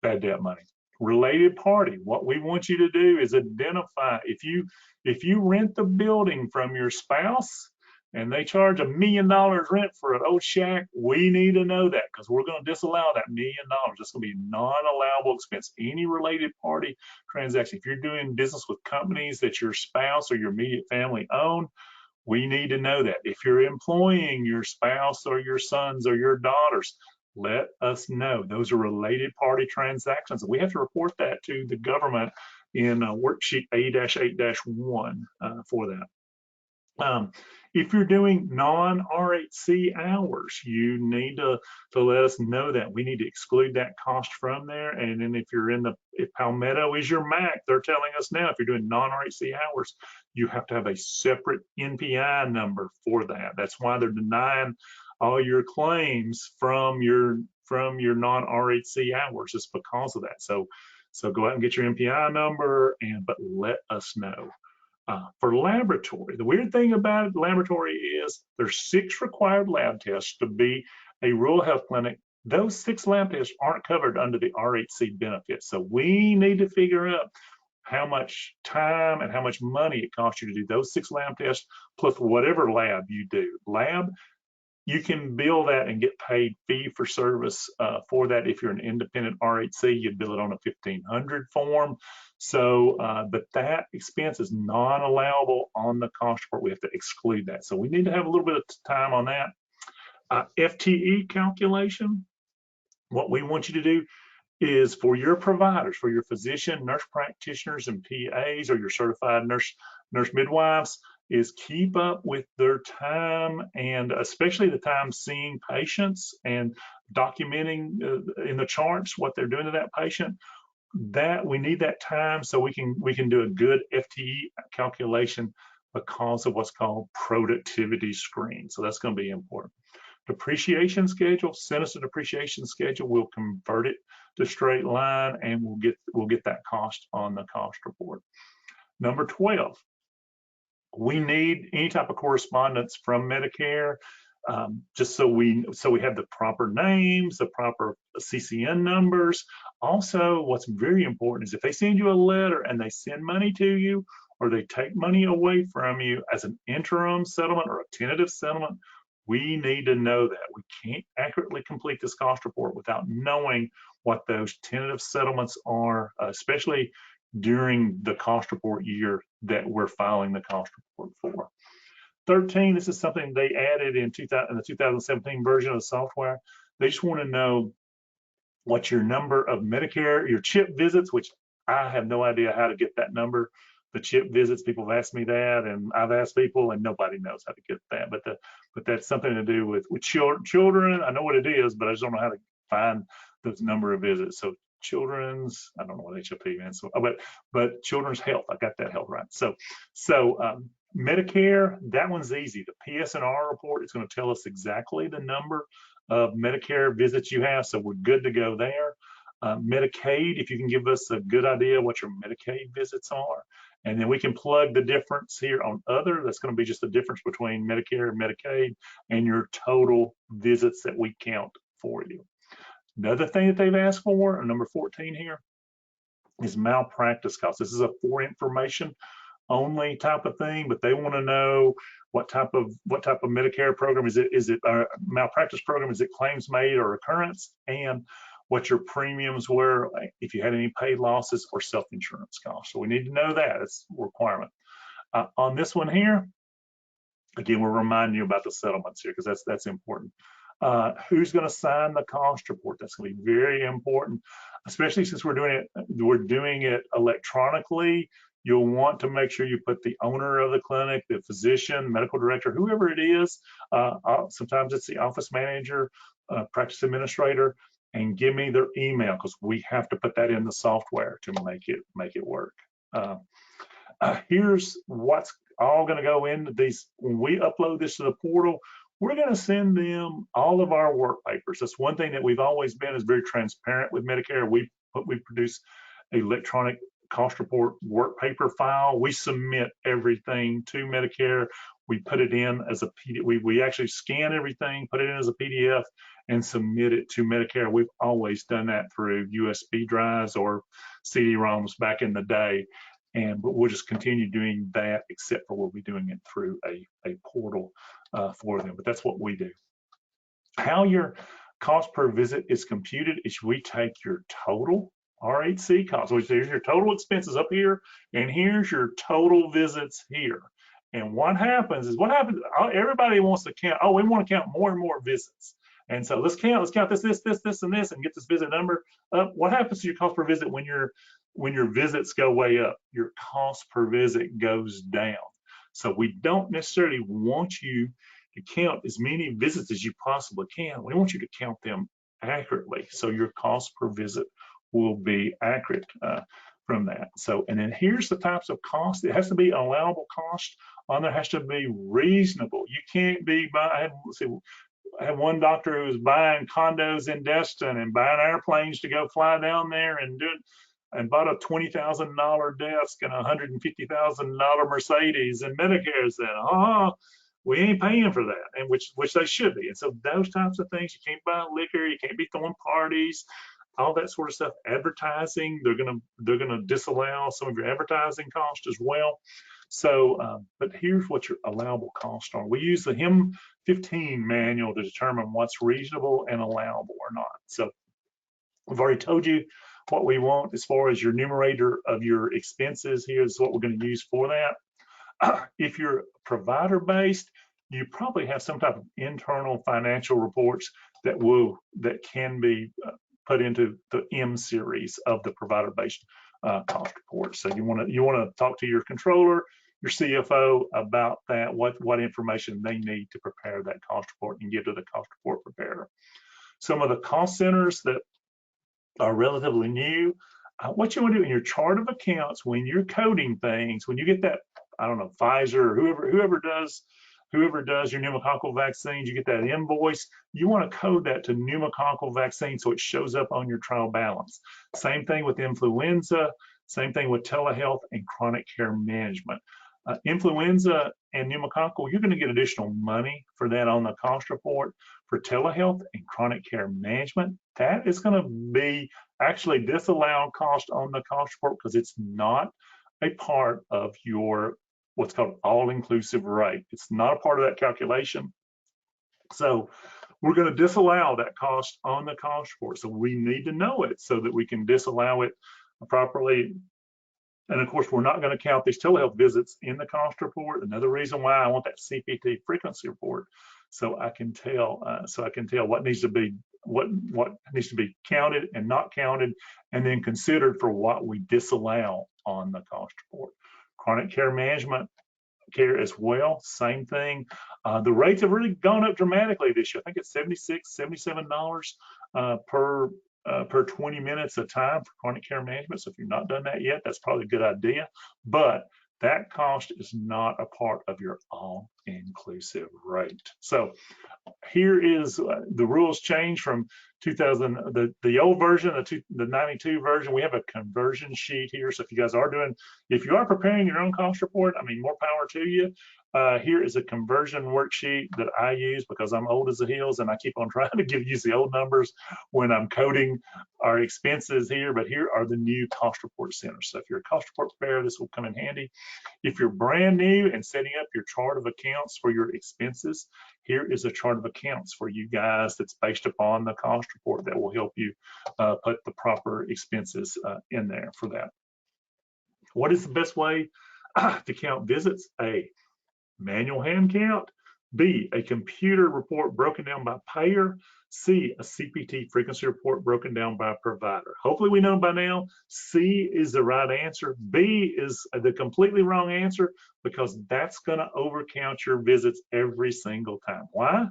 bad debt money. Related party. What we want you to do is identify if you rent the building from your spouse and they charge $1 million rent for an old shack, we need to know that, because we're going to disallow that $1 million. It's going to be non-allowable expense. Any related party transaction, if you're doing business with companies that your spouse or your immediate family own, we need to know that. If you're employing your spouse or your sons or your daughters, let us know. Those are related party transactions. We have to report that to the government in worksheet A-8-1 for that. If you're doing non-RHC hours, you need to let us know that. We need to exclude that cost from there. And then if Palmetto is your MAC, they're telling us now, if you're doing non-RHC hours, you have to have a separate NPI number for that. That's why they're denying all your claims from your non-RHC hours. It's because of that. So go out and get your NPI number, but let us know. For laboratory, the weird thing about laboratory is there's 6 required lab tests to be a rural health clinic. Those 6 lab tests aren't covered under the RHC benefits. So we need to figure out how much time and how much money it costs you to do those 6 lab tests, plus whatever lab you do. Lab, you can bill that and get paid fee for service for that. If you're an independent RHC, you bill it on a 1500 form. So, but that expense is non-allowable on the cost report. We have to exclude that. So we need to have a little bit of time on that. FTE calculation, what we want you to do is for your providers, for your physician, nurse practitioners, and PAs, or your certified nurse midwives, is keep up with their time, and especially the time seeing patients and documenting in the charts what they're doing to that patient. That we need that time so we can do a good FTE calculation because of what's called productivity screen. So that's going to be important. depreciation schedule, send us a depreciation schedule. We'll convert it to straight line, and we'll get that cost on the cost report. Number 12, we need any type of correspondence from Medicare, just so we have the proper names, the proper CCN numbers. Also, what's very important is if they send you a letter and they send money to you, or they take money away from you as an interim settlement or a tentative settlement, we need to know that. We can't accurately complete this cost report without knowing what those tentative settlements are, especially during the cost report year that we're filing the cost report for. 13, this is something they added in the 2017 version of the software. They just want to know what your number of Medicare, your CHIP visits, which I have no idea how to get that number. The CHIP visits, people have asked me that, and I've asked people, and nobody knows how to get that. But that's something to do with children. I know what it is, but I just don't know how to find those number of visits. So children's, I don't know what HIP means, but children's health, I got that health right. So Medicare, that one's easy. The PSNR report is going to tell us exactly the number of Medicare visits you have, so we're good to go there. Medicaid, if you can give us a good idea what your Medicaid visits are, and then we can plug the difference here on other. That's going to be just the difference between Medicare and Medicaid and your total visits that we count for you. Another thing that they've asked for, number 14 here, is malpractice costs. This is a for information only type of thing, but they want to know what type of Medicare program is it? Is it a malpractice program? Is it claims made or occurrence? And what your premiums were, if you had any paid losses or self-insurance costs. So we need to know that. It's a requirement. On this one here, again, we're reminding you about the settlements here because that's important. Who's going to sign the cost report? That's going to be very important, especially since we're doing it electronically. You'll want to make sure you put the owner of the clinic, the physician, medical director, whoever it is. Sometimes it's the office manager, practice administrator, and give me their email because we have to put that in the software to make it work. Here's what's all going to go into these. When we upload this to the portal, we're going to send them all of our work papers. That's one thing that we've always been, is very transparent with Medicare. We produce electronic cost report work paper file. We submit everything to Medicare. We put it in as a PDF. We actually scan everything, put it in as a PDF, and submit it to Medicare. We've always done that through USB drives or CD-ROMs back in the day, but we'll just continue doing that, except for we'll be doing it through a portal for them. But that's what we do. How your cost per visit is computed is we take your total RHC cost. So here's your total expenses up here, and here's your total visits here. And what happens is, everybody wants to count. Oh, we want to count more and more visits. And so let's count this, and this, and get this visit number up. What happens to your cost per visit when your visits go way up? Your cost per visit goes down. So we don't necessarily want you to count as many visits as you possibly can. We want you to count them accurately, so your cost per visit will be accurate from that. So, and then here's the types of costs. It has to be allowable cost. On there has to be reasonable. You can't be I had one doctor who was buying condos in Destin and buying airplanes to go fly down there and bought a $20,000 desk and a $150,000 Mercedes, and Medicare said, we ain't paying for that, and which they should be. And so those types of things, you can't buy liquor, you can't be throwing parties, all that sort of stuff. Advertising, they're gonna disallow some of your advertising costs as well. So, but here's what your allowable costs are. We use the HIM 15 manual to determine what's reasonable and allowable or not. So we've already told you what we want as far as your numerator of your expenses. Here's what we're going to use for that. If you're provider-based, you probably have some type of internal financial reports that can be put into the M series of the provider-based cost report. So you want to talk to your controller, your CFO about that, what information they need to prepare that cost report and give to the cost report preparer. Some of the cost centers that are relatively new, what you want to do in your chart of accounts when you're coding things, when you get that, I don't know, Pfizer or whoever whoever does your pneumococcal vaccines, you get that invoice, you want to code that to pneumococcal vaccine so it shows up on your trial balance. Same thing with influenza, same thing with telehealth and chronic care management. Influenza and pneumococcal, you're going to get additional money for that on the cost report. For telehealth and chronic care management, that is going to be actually disallowed cost on the cost report because it's not a part of your what's called all-inclusive rate. It's not a part of that calculation. So we're going to disallow that cost on the cost report. So we need to know it so that we can disallow it properly. And of course, we're not going to count these telehealth visits in the cost report. Another reason why I want that CPT frequency report, so I can tell what needs to be counted and not counted, and then considered for what we disallow on the cost report. Chronic care management care as well, same thing. The rates have really gone up dramatically this year. I think it's $76, $77 per 20 minutes of time for chronic care management. So if you've not done that yet, that's probably a good idea. But that cost is not a part of your all-inclusive rate. So here is the rules change from 2000, the old version, the 92 version. We have a conversion sheet here. So if you guys are if you are preparing your own cost report, I mean, more power to you. Here is a conversion worksheet that I use because I'm old as the hills and I keep on trying to use the old numbers when I'm coding our expenses here, but here are the new cost report centers. So if you're a cost report preparer, this will come in handy. If you're brand new and setting up your chart of accounts for your expenses, here is a chart of accounts for you guys that's based upon the cost report that will help you put the proper expenses in there for that. What is the best way to count visits? A, manual hand count. B, a computer report broken down by payer. C, a CPT frequency report broken down by provider. Hopefully we know by now C is the right answer. B is the completely wrong answer because that's going to overcount your visits every single time. Why?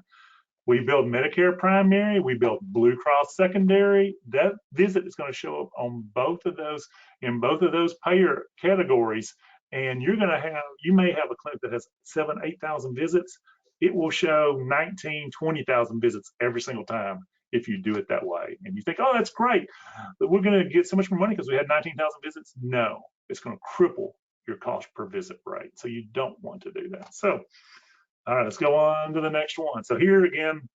We build Medicare primary, we build Blue Cross secondary. That visit is going to show up on both of those, in both of those payer categories. And you're going to have, you may have a clinic that has 7,000, 8,000 visits. It will show 19,000, 20,000 visits every single time if you do it that way. And you think, oh, that's great, but we're going to get so much more money because we had 19,000 visits. No, it's going to cripple your cost per visit rate. So you don't want to do that. So, all right, let's go on to the next one. So here again,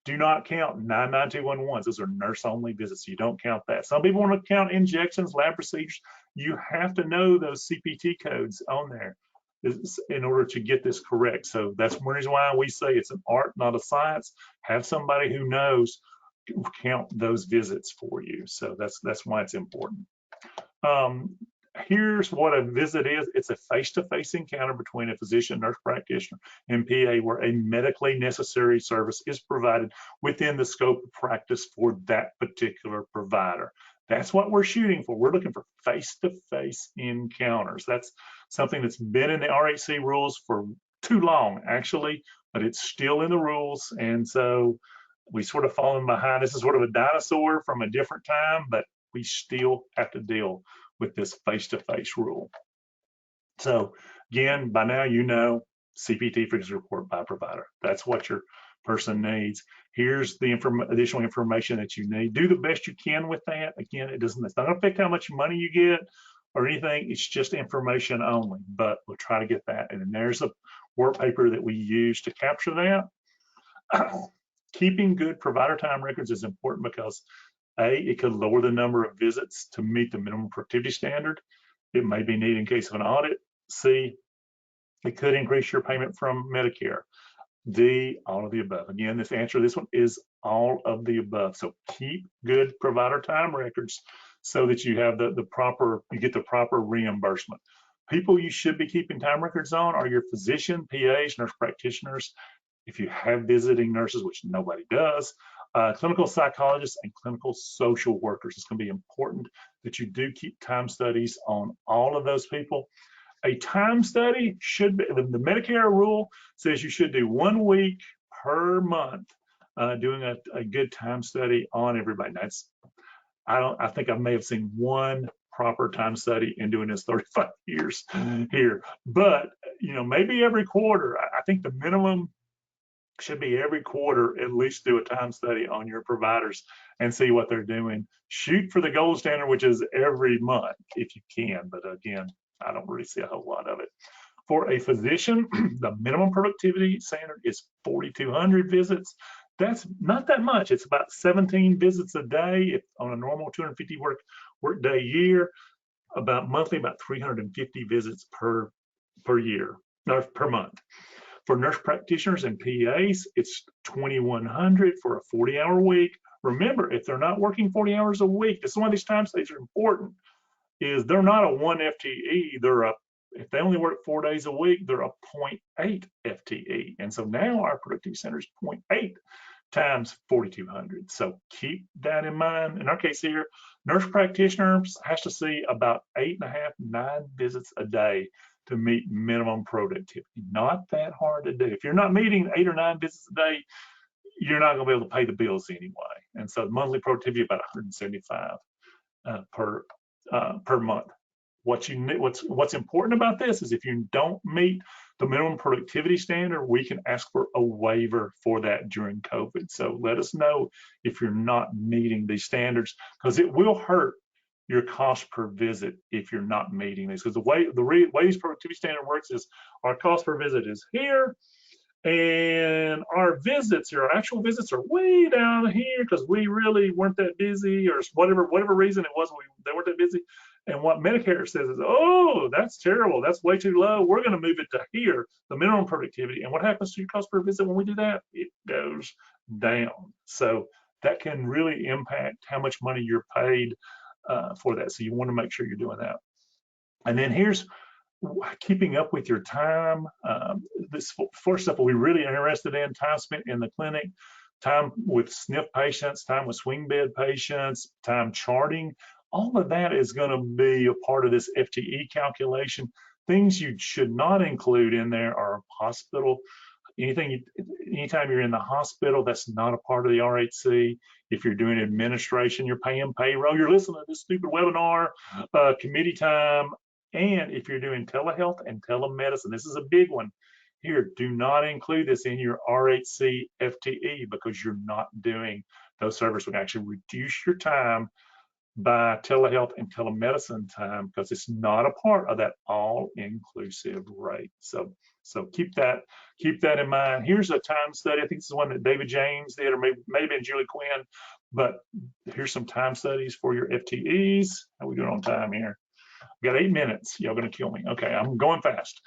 do not count 99211s. Those are nurse-only visits. You don't count that. Some people want to count injections, lab procedures. You have to know those CPT codes on there in order to get this correct. So that's one reason why we say it's an art, not a science. Have somebody who knows count those visits for you. So that's why it's important. Here's what a visit is. It's a face-to-face encounter between a physician, nurse practitioner, and PA where a medically necessary service is provided within the scope of practice for that particular provider. That's what we're shooting for. We're looking for face-to-face encounters. That's something that's been in the RHC rules for too long, actually, but it's still in the rules. And so we sort of fallen behind. This is sort of a dinosaur from a different time, but we still have to deal with this face-to-face rule. So again, by now you know CPT frequency report by provider. That's what your person needs. Here's the additional information that you need. Do the best you can with that. Again, it's not going to affect how much money you get or anything. It's just information only, but we'll try to get that. And then there's a work paper that we use to capture that. Keeping good provider time records is important because A, it could lower the number of visits to meet the minimum productivity standard. It may be needed in case of an audit. C, it could increase your payment from Medicare. D, all of the above. Again, this answer to this one is all of the above. So keep good provider time records so that you have you get the proper reimbursement. People you should be keeping time records on are your physician, PAs, nurse practitioners. If you have visiting nurses, which nobody does, clinical psychologists and clinical social workers. It's going to be important that you do keep time studies on all of those people. A time study should be, the Medicare rule says you should do 1 week per month doing a good time study on everybody. That's, I think I may have seen one proper time study in doing this 35 years here, but maybe every quarter. I think the minimum should be every quarter, at least do a time study on your providers and see what they're doing. Shoot for the gold standard, which is every month if you can. But again, I don't really see a whole lot of it. For a physician, the minimum productivity standard is 4,200 visits. That's not that much. It's about 17 visits a day if on a normal 250 work day year. About monthly, about 350 visits per year or per month. For nurse practitioners and PAs, it's 2,100 for a 40-hour week. Remember, if they're not working 40 hours a week, this is one of these time studies are important, is they're not a 1 FTE, if they only work 4 days a week, they're a 0.8 FTE. And so now our productivity center is 0.8 times 4,200. So keep that in mind. In our case here, nurse practitioners has to see about 8.5, 9 visits a day to meet minimum productivity. Not that hard to do. If you're not meeting 8 or 9 visits a day, you're not going to be able to pay the bills anyway. And so monthly productivity about 175 per month. What's important about this is if you don't meet the minimum productivity standard, we can ask for a waiver for that during COVID. So let us know if you're not meeting these standards, because it will hurt your cost per visit if you're not meeting these. Because the way this productivity standard works is our cost per visit is here, and our actual visits are way down here because we really weren't that busy, or whatever reason it was, they weren't that busy. And what Medicare says is, oh, that's terrible, that's way too low, we're going to move it to here, the minimum productivity. And what happens to your cost per visit when we do that? It goes down. So that can really impact how much money you're paid for that. So you want to make sure you're doing that. And then here's keeping up with your time. This first stuff we're really interested in: time spent in the clinic, time with SNF patients, time with swing bed patients, time charting. All of that is going to be a part of this FTE calculation. Things you should not include in there are hospital. Anytime you're in the hospital, that's not a part of the RHC. If you're doing administration, you're paying payroll, you're listening to this stupid webinar, committee time, and if you're doing telehealth and telemedicine, this is a big one here. Do not include this in your RHC FTE because you're not doing those services. We can actually reduce your time by telehealth and telemedicine time because it's not a part of that all-inclusive rate. So keep that in mind. Here's a time study. I think this is one that David James did, or maybe been Julie Quinn, but here's some time studies for your FTEs. How are we doing on time here? We got 8 minutes. Y'all gonna kill me. Okay, I'm going fast.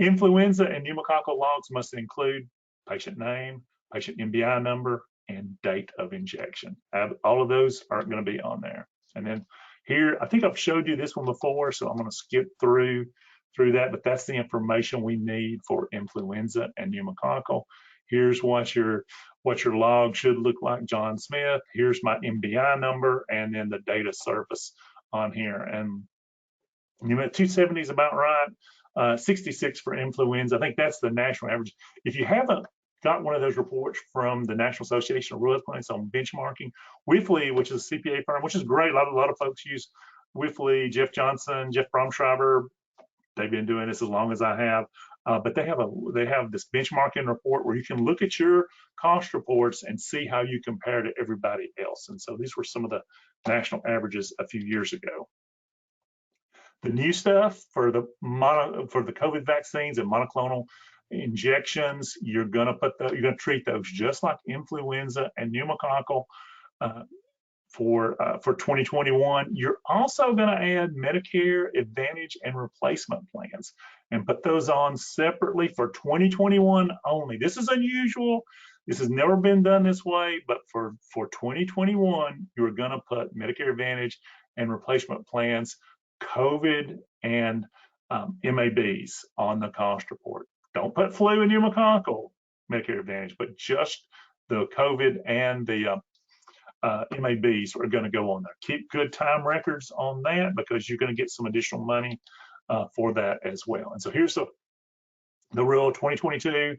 Influenza and pneumococcal logs must include patient name, patient MBI number, and date of injection. All of those are gonna be on there. And then here, I think I've showed you this one before, so I'm gonna skip through that, but that's the information we need for influenza and pneumococcal. Here's what your log should look like, John Smith. Here's my MBI number, and then the date of service on here. And you know, 270 is about right. 66 for influenza. I think that's the national average. If you haven't got one of those reports from the National Association of Rural Health Clinics on benchmarking, Wifley, which is a CPA firm, which is great. A lot of folks use Wifley. Jeff Johnson, Jeff Bromschreiber, they've been doing this as long as I have. But they have this benchmarking report where you can look at your cost reports and see how you compare to everybody else. And so these were some of the national averages a few years ago. The new stuff for the COVID vaccines and monoclonal injections, you're gonna treat those just like influenza and pneumococcal for 2021. You're also gonna add Medicare Advantage and replacement plans and put those on separately for 2021 only. This is unusual. This has never been done this way, but for 2021, you're gonna put Medicare Advantage and replacement plans, COVID and MABs on the cost report. Don't put flu and pneumococcal Medicare Advantage, but just the COVID and the MABs are going to go on there. Keep good time records on that because you're going to get some additional money for that as well. And so here's the real 2022.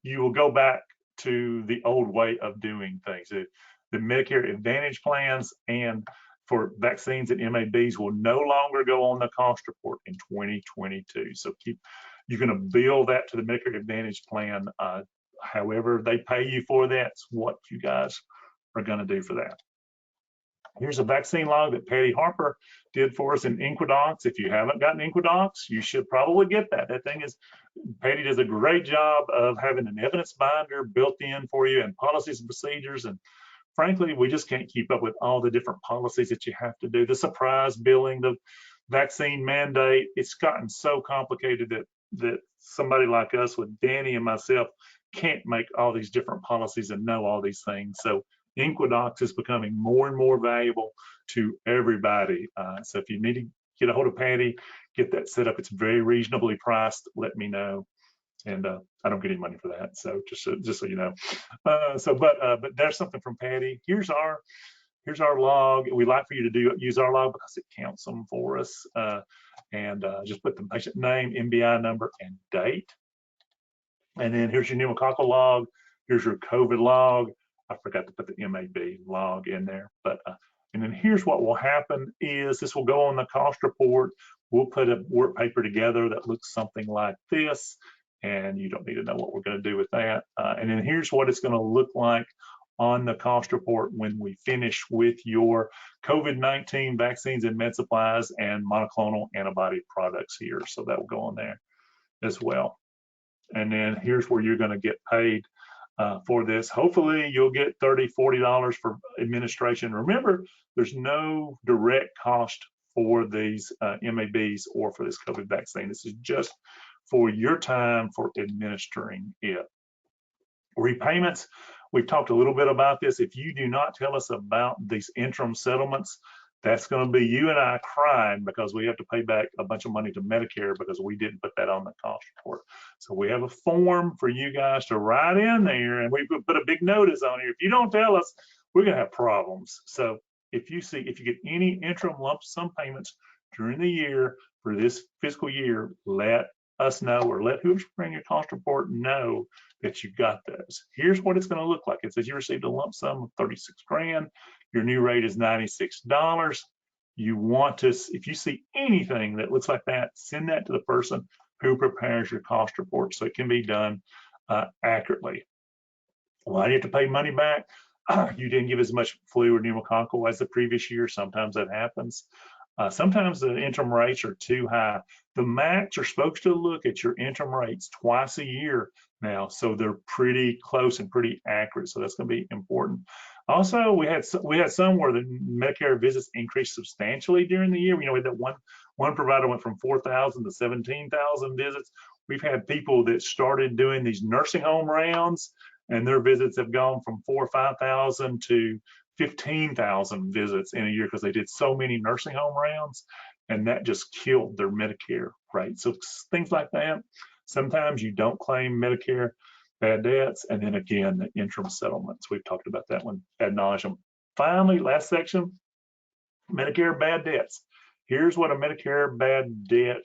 You will go back to the old way of doing things. The Medicare Advantage plans and for vaccines and MABs will no longer go on the cost report in 2022. So you're going to bill that to the Medicare Advantage plan. However they pay you for that's what you guys are going to do for that. Here's a vaccine log that Patty Harper did for us in Inquidox. If you haven't gotten Inquidox, you should probably get that. Patty does a great job of having an evidence binder built in for you and policies and procedures. And frankly, we just can't keep up with all the different policies that you have to do. The surprise billing, the vaccine mandate, it's gotten so complicated that somebody like us with Danny and myself can't make all these different policies and know all these things. So Inquidox is becoming more and more valuable to everybody. So if you need to get a hold of Patty, get that set up. It's very reasonably priced. Let me know. And I don't get any money for that. So just so you know. But there's something from Patty. Here's our log. We like for you to use our log because it counts them for us. And just put the patient name, MBI number, and date. And then here's your pneumococcal log. Here's your COVID log. I forgot to put the MAB log in there, but and then here's what will happen is this will go on the cost report. We'll put a work paper together that looks something like this, and you don't need to know what we're going to do with that. And then here's what it's going to look like on the cost report when we finish with your COVID-19 vaccines and med supplies and monoclonal antibody products here. So that will go on there as well. And then here's where you're going to get paid for this. Hopefully you'll get $30, $40 for administration. Remember, there's no direct cost for these MABs or for this COVID vaccine. This is just for your time for administering it. Repayments, we've talked a little bit about this. If you do not tell us about these interim settlements, that's going to be you and I crying because we have to pay back a bunch of money to Medicare because we didn't put that on the cost report. So we have a form for you guys to write in there, and we put a big notice on here. If you don't tell us, we're going to have problems. So if you get any interim lump sum payments during the year for this fiscal year, let us know, or let whoever's preparing your cost report know that you got those. Here's what it's going to look like. It says you received a lump sum of 36 grand. Your new rate is $96. You want to, if you see anything that looks like that, send that to the person who prepares your cost report so it can be done accurately. Why do you have to pay money back? You didn't give as much flu or pneumococcal as the previous year. Sometimes that happens. Sometimes the interim rates are too high. The MACs are supposed to look at your interim rates twice a year now, so they're pretty close and pretty accurate. So that's going to be important. Also, we had some where the Medicare visits increased substantially during the year. We had that one provider went from 4,000 to 17,000 visits. We've had people that started doing these nursing home rounds, and their visits have gone from 4,000 or 5,000 to 15,000 visits in a year because they did so many nursing home rounds, and that just killed their Medicare rate. So things like that. Sometimes you don't claim Medicare bad debts, and then again, the interim settlements. We've talked about that one ad nauseum. Finally, last section, Medicare bad debts. Here's what a Medicare bad debt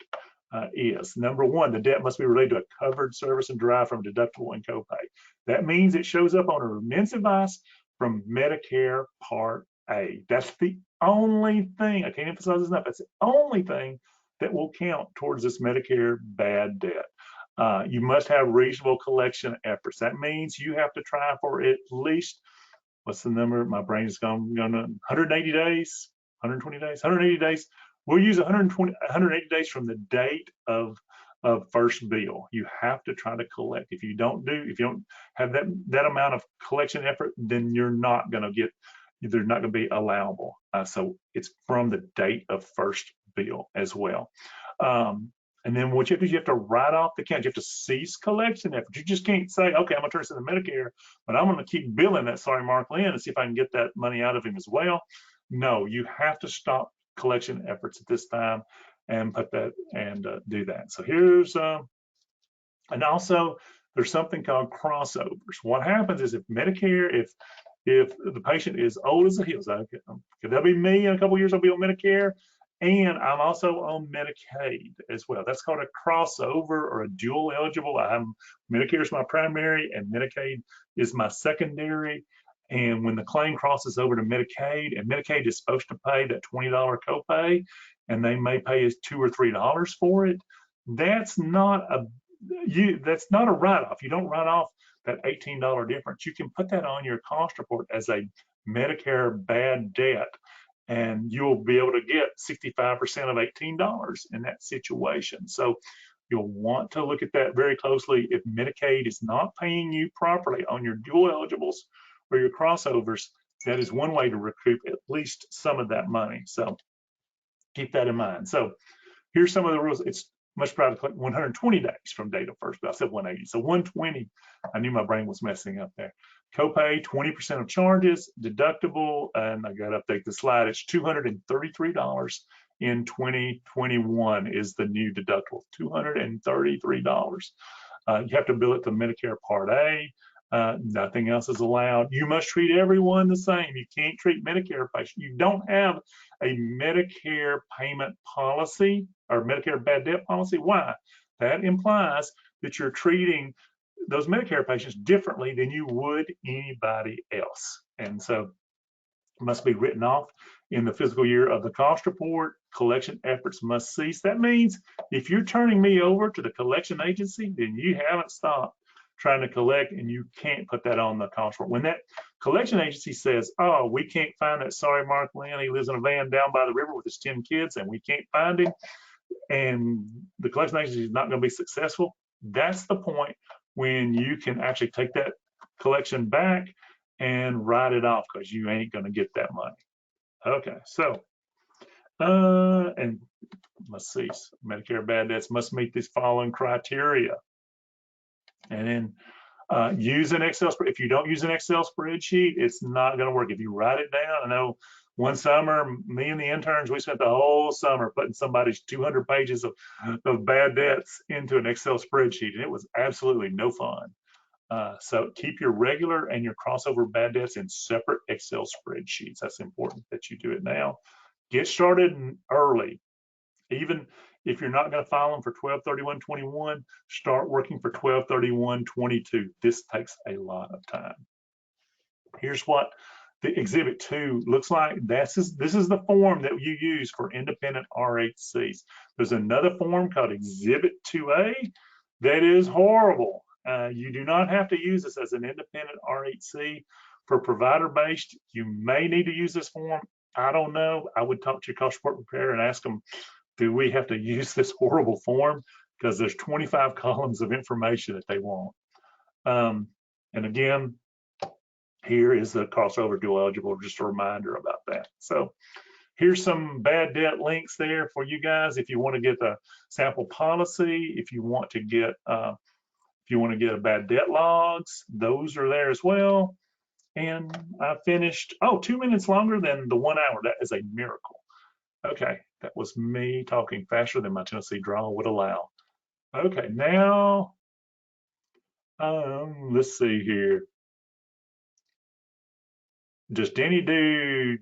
is. Number one, the debt must be related to a covered service and derived from deductible and copay. That means it shows up on a remittance advice from Medicare Part A. That's the only thing, I can't emphasize this enough, that's the only thing that will count towards this Medicare bad debt. You must have reasonable collection efforts. That means you have to try for at least, what's the number? My brain is going to 180 days, 120 days, 180 days. We'll use 180 days from the date of first bill. You have to try to collect. If you don't have that amount of collection effort, then you're not going to get, they're not going to be allowable. So it's from the date of first bill as well. And then what you have to write off the account. You have to cease collection efforts. You just can't say, okay, I'm going to turn this into Medicare, but I'm going to keep billing that sorry Mark Lynn and see if I can get that money out of him as well. No, you have to stop collection efforts at this time and put that and do that. So here's, and also there's something called crossovers. What happens is if Medicare, if the patient is old as the hills, okay, that'll be me in a couple of years, I'll be on Medicare. And I'm also on Medicaid as well. That's called a crossover or a dual eligible. Medicare is my primary and Medicaid is my secondary. And when the claim crosses over to Medicaid, and Medicaid is supposed to pay that $20 copay, and they may pay us $2 or $3 for it, that's not a write-off. You don't write off that $18 difference. You can put that on your cost report as a Medicare bad debt, and you'll be able to get 65% of $18 in that situation. So you'll want to look at that very closely. If Medicaid is not paying you properly on your dual eligibles or your crossovers, that is one way to recoup at least some of that money. So keep that in mind. So here's some of the rules. It's much better to collect 120 days from date of first, but I said 180. So 120, I knew my brain was messing up there. Copay, 20% of charges, deductible, and I got to update the slide. It's $233 in 2021 is the new deductible, $233. You have to bill it to Medicare Part A. Nothing else is allowed. You must treat everyone the same. You can't treat Medicare patients. You don't have a Medicare payment policy or Medicare bad debt policy. Why? That implies that you're treating those Medicare patients differently than you would anybody else. And so it must be written off in the fiscal year of the cost report. Collection efforts must cease. That means if you're turning me over to the collection agency, then you haven't stopped trying to collect, and you can't put that on the cost report. When that collection agency says, oh, we can't find that sorry Mark Lynn, he lives in a van down by the river with his 10 kids and we can't find him, and the collection agency is not going to be successful, that's the point when you can actually take that collection back and write it off, because you ain't going to get that money. Okay, so and let's see, Medicare bad debts must meet these following criteria. And then use an Excel spreadsheet. If you don't use an Excel spreadsheet, it's not going to work. If you write it down, I know one summer, me and the interns, we spent the whole summer putting somebody's 200 pages of bad debts into an Excel spreadsheet, and it was absolutely no fun. So keep your regular and your crossover bad debts in separate Excel spreadsheets. That's important that you do it now. Get started early. Even if you're not going to file them for 12/31/21, start working for 12/31/22. This takes a lot of time. Here's what the Exhibit 2 looks like. This is the form that you use for independent RHCs. There's another form called Exhibit 2A that is horrible. You do not have to use this as an independent RHC. For provider-based, you may need to use this form. I don't know. I would talk to your cost report preparer and ask them, do we have to use this horrible form? Because there's 25 columns of information that they want. And again, here is the crossover dual eligible, just a reminder about that. So here's some bad debt links there for you guys. If you want to get the sample policy, if you want to get a bad debt logs, those are there as well. And I finished, 2 minutes longer than the 1 hour. That is a miracle. Okay, that was me talking faster than my Tennessee drawl would allow. Okay, now, let's see here. Does Denny do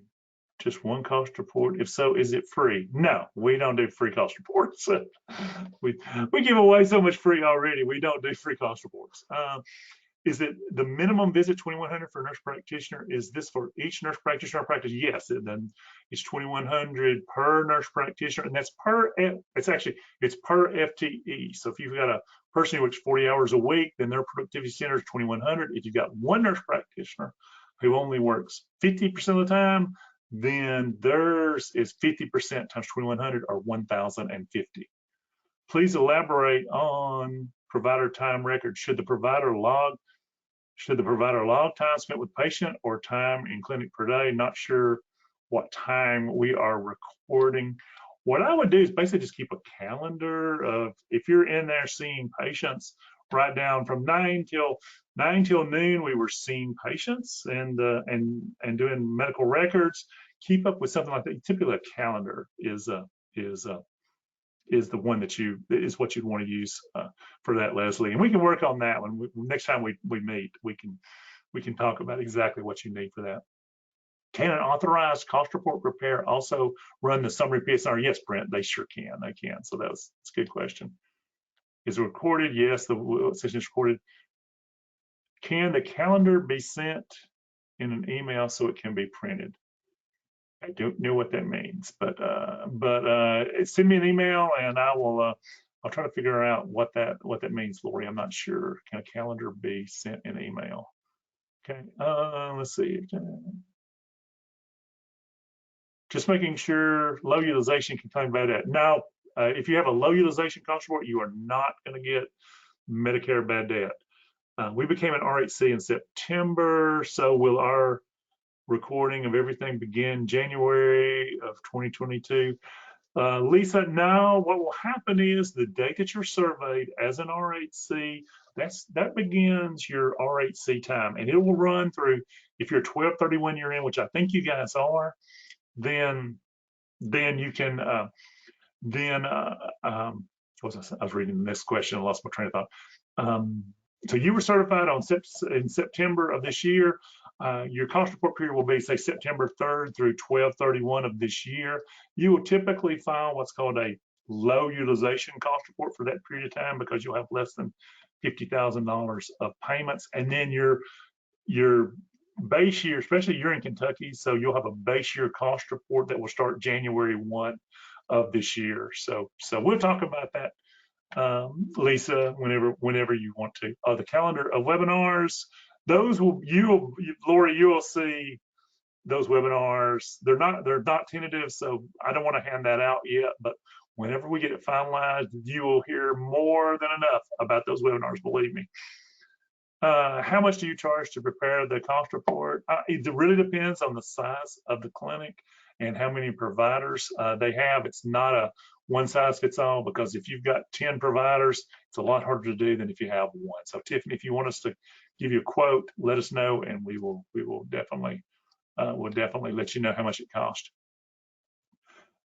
just one cost report? If so, is it free? No, we don't do free cost reports. we give away so much free already. We don't do free cost reports. Is it the minimum visit $2,100 for a nurse practitioner? Is this for each nurse practitioner practice? Yes, then it's $2,100 per nurse practitioner, and that's it's per FTE. So if you've got a person who works 40 hours a week, then their productivity center is $2,100. If you've got one nurse practitioner who only works 50% of the time, then theirs is 50% times $2,100 or $1,050. Please elaborate on provider time record. Should the provider log time spent with patient or time in clinic per day? Not sure what time we are recording. What I would do is basically just keep a calendar of, if you're in there seeing patients, write down from 9 till noon we were seeing patients and doing medical records. Keep up with something like that. Typically a calendar is the one that is what you'd want to use for that, Leslie. And we can work on that one. Next time we meet, we can talk about exactly what you need for that. Can an authorized cost report preparer also run the summary PSR? Yes, Brent, they sure can. They can. So that's a good question. Is it recorded? Yes, the session is recorded. Can the calendar be sent in an email so it can be printed. I don't know what that means, but send me an email and I will. I'll try to figure out what that means, Lori. I'm not sure. Can a calendar be sent in email? Okay. Let's see. Just making sure low utilization can claim bad debt. Now, if you have a low utilization cost report, you are not going to get Medicare bad debt. We became an RHC in September, so will our recording of everything begin January of 2022? Lisa, now what will happen is the date that you're surveyed as an RHC, that begins your RHC time, and it will run through, if you're 12/31 year in, which I think you guys are, then you can I was reading the next question, I lost my train of thought. So you were certified in September of this year. Your cost report period will be, say, September 3rd through 12/31 of this year. You will typically file what's called a low utilization cost report for that period of time because you'll have less than $50,000 of payments. And then your base year, especially you're in Kentucky, so you'll have a base year cost report that will start January 1 of this year. So we'll talk about that, Lisa, whenever you want to. The calendar of webinars, those Lori, you will see those webinars. They're not tentative, so I don't want to hand that out yet, but whenever we get it finalized, you will hear more than enough about those webinars, believe me. How much do you charge to prepare the cost report? It really depends on the size of the clinic and how many providers they have. It's not a one size fits all, because if you've got 10 providers, it's a lot harder to do than if you have one. So Tiffany, if you want us to give you a quote, let us know, and we will definitely let you know how much it costs.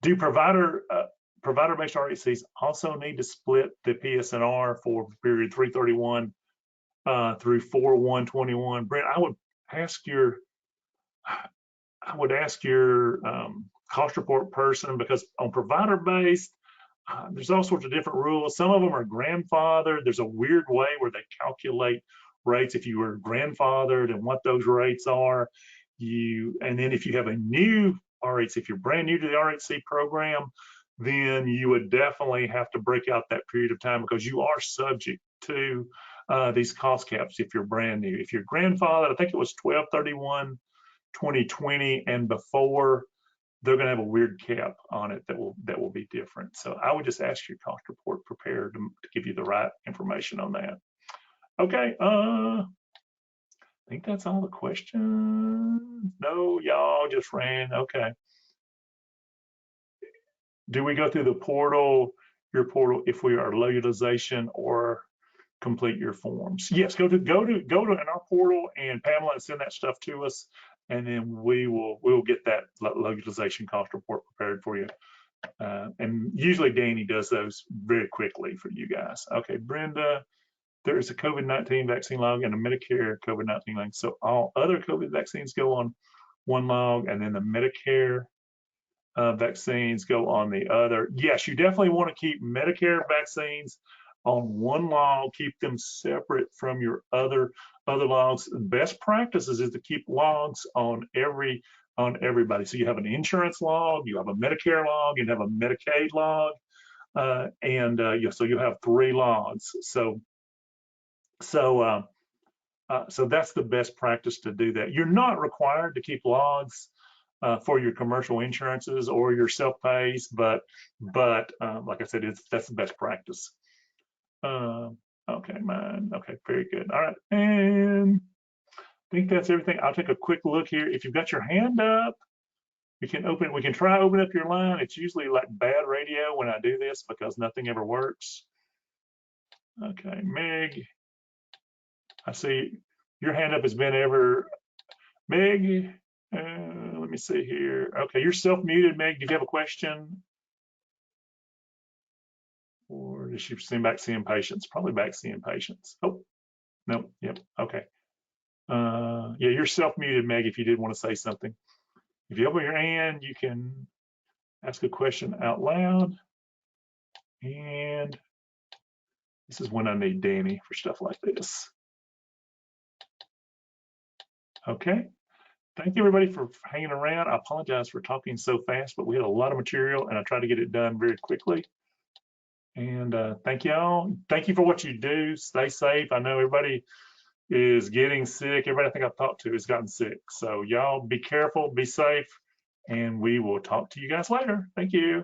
Do provider-based RHCs also need to split the PSNR for period 331 through 4/1/21? Brent, I would ask your cost report person, because on provider-based, there's all sorts of different rules. Some of them are grandfathered. There's a weird way where they calculate rates if you were grandfathered and what those rates are. And then if you have a new RHC, if you're brand new to the RHC program, then you would definitely have to break out that period of time, because you are subject to these cost caps if you're brand new. If you're grandfathered, I think it was 12/31/2020 and before, they're going to have a weird cap on it that will be different. So I would just ask your cost report prepared to give you the right information on that. Okay, I think that's all the questions. No, y'all just ran. Okay. Do we go through the portal, your portal, if we are low utilization, or complete your forms? Yes, go to in our portal, and Pamela send that stuff to us, and then we'll get that low utilization cost report prepared for you. And usually Danny does those very quickly for you guys. Okay, Brenda, there is a COVID-19 vaccine log and a Medicare COVID-19 log. So all other COVID vaccines go on one log, and then the Medicare vaccines go on the other. Yes, you definitely want to keep Medicare vaccines on one log, keep them separate from your other logs. Best practices is to keep logs on everybody. So you have an insurance log, you have a Medicare log, you have a Medicaid log, so you have 3 logs. So that's the best practice to do that. You're not required to keep logs for your commercial insurances or your self-pays, but like I said, that's the best practice. Okay, okay, very good. All right, and I think that's everything. I'll take a quick look here. If you've got your hand up, we can try open up your line. It's usually like bad radio when I do this because nothing ever works. Okay, Meg, I see your hand up has been Meg, let me see here. Okay, you're self-muted, Meg. Do you have a question? Or is she back seeing patients? Probably back seeing patients. Oh, no, yep, okay. Yeah, you're self-muted, Meg, if you did want to say something. If you open your hand, you can ask a question out loud. And this is when I need Danny for stuff like this. Okay, Thank you, everybody, for hanging around. I apologize for talking so fast, but we had a lot of material, and I tried to get it done very quickly. And thank y'all. Thank you for what you do. Stay safe. I know everybody is getting sick. Everybody I think I've talked to has gotten sick. So y'all be careful, be safe, and we will talk to you guys later. Thank you.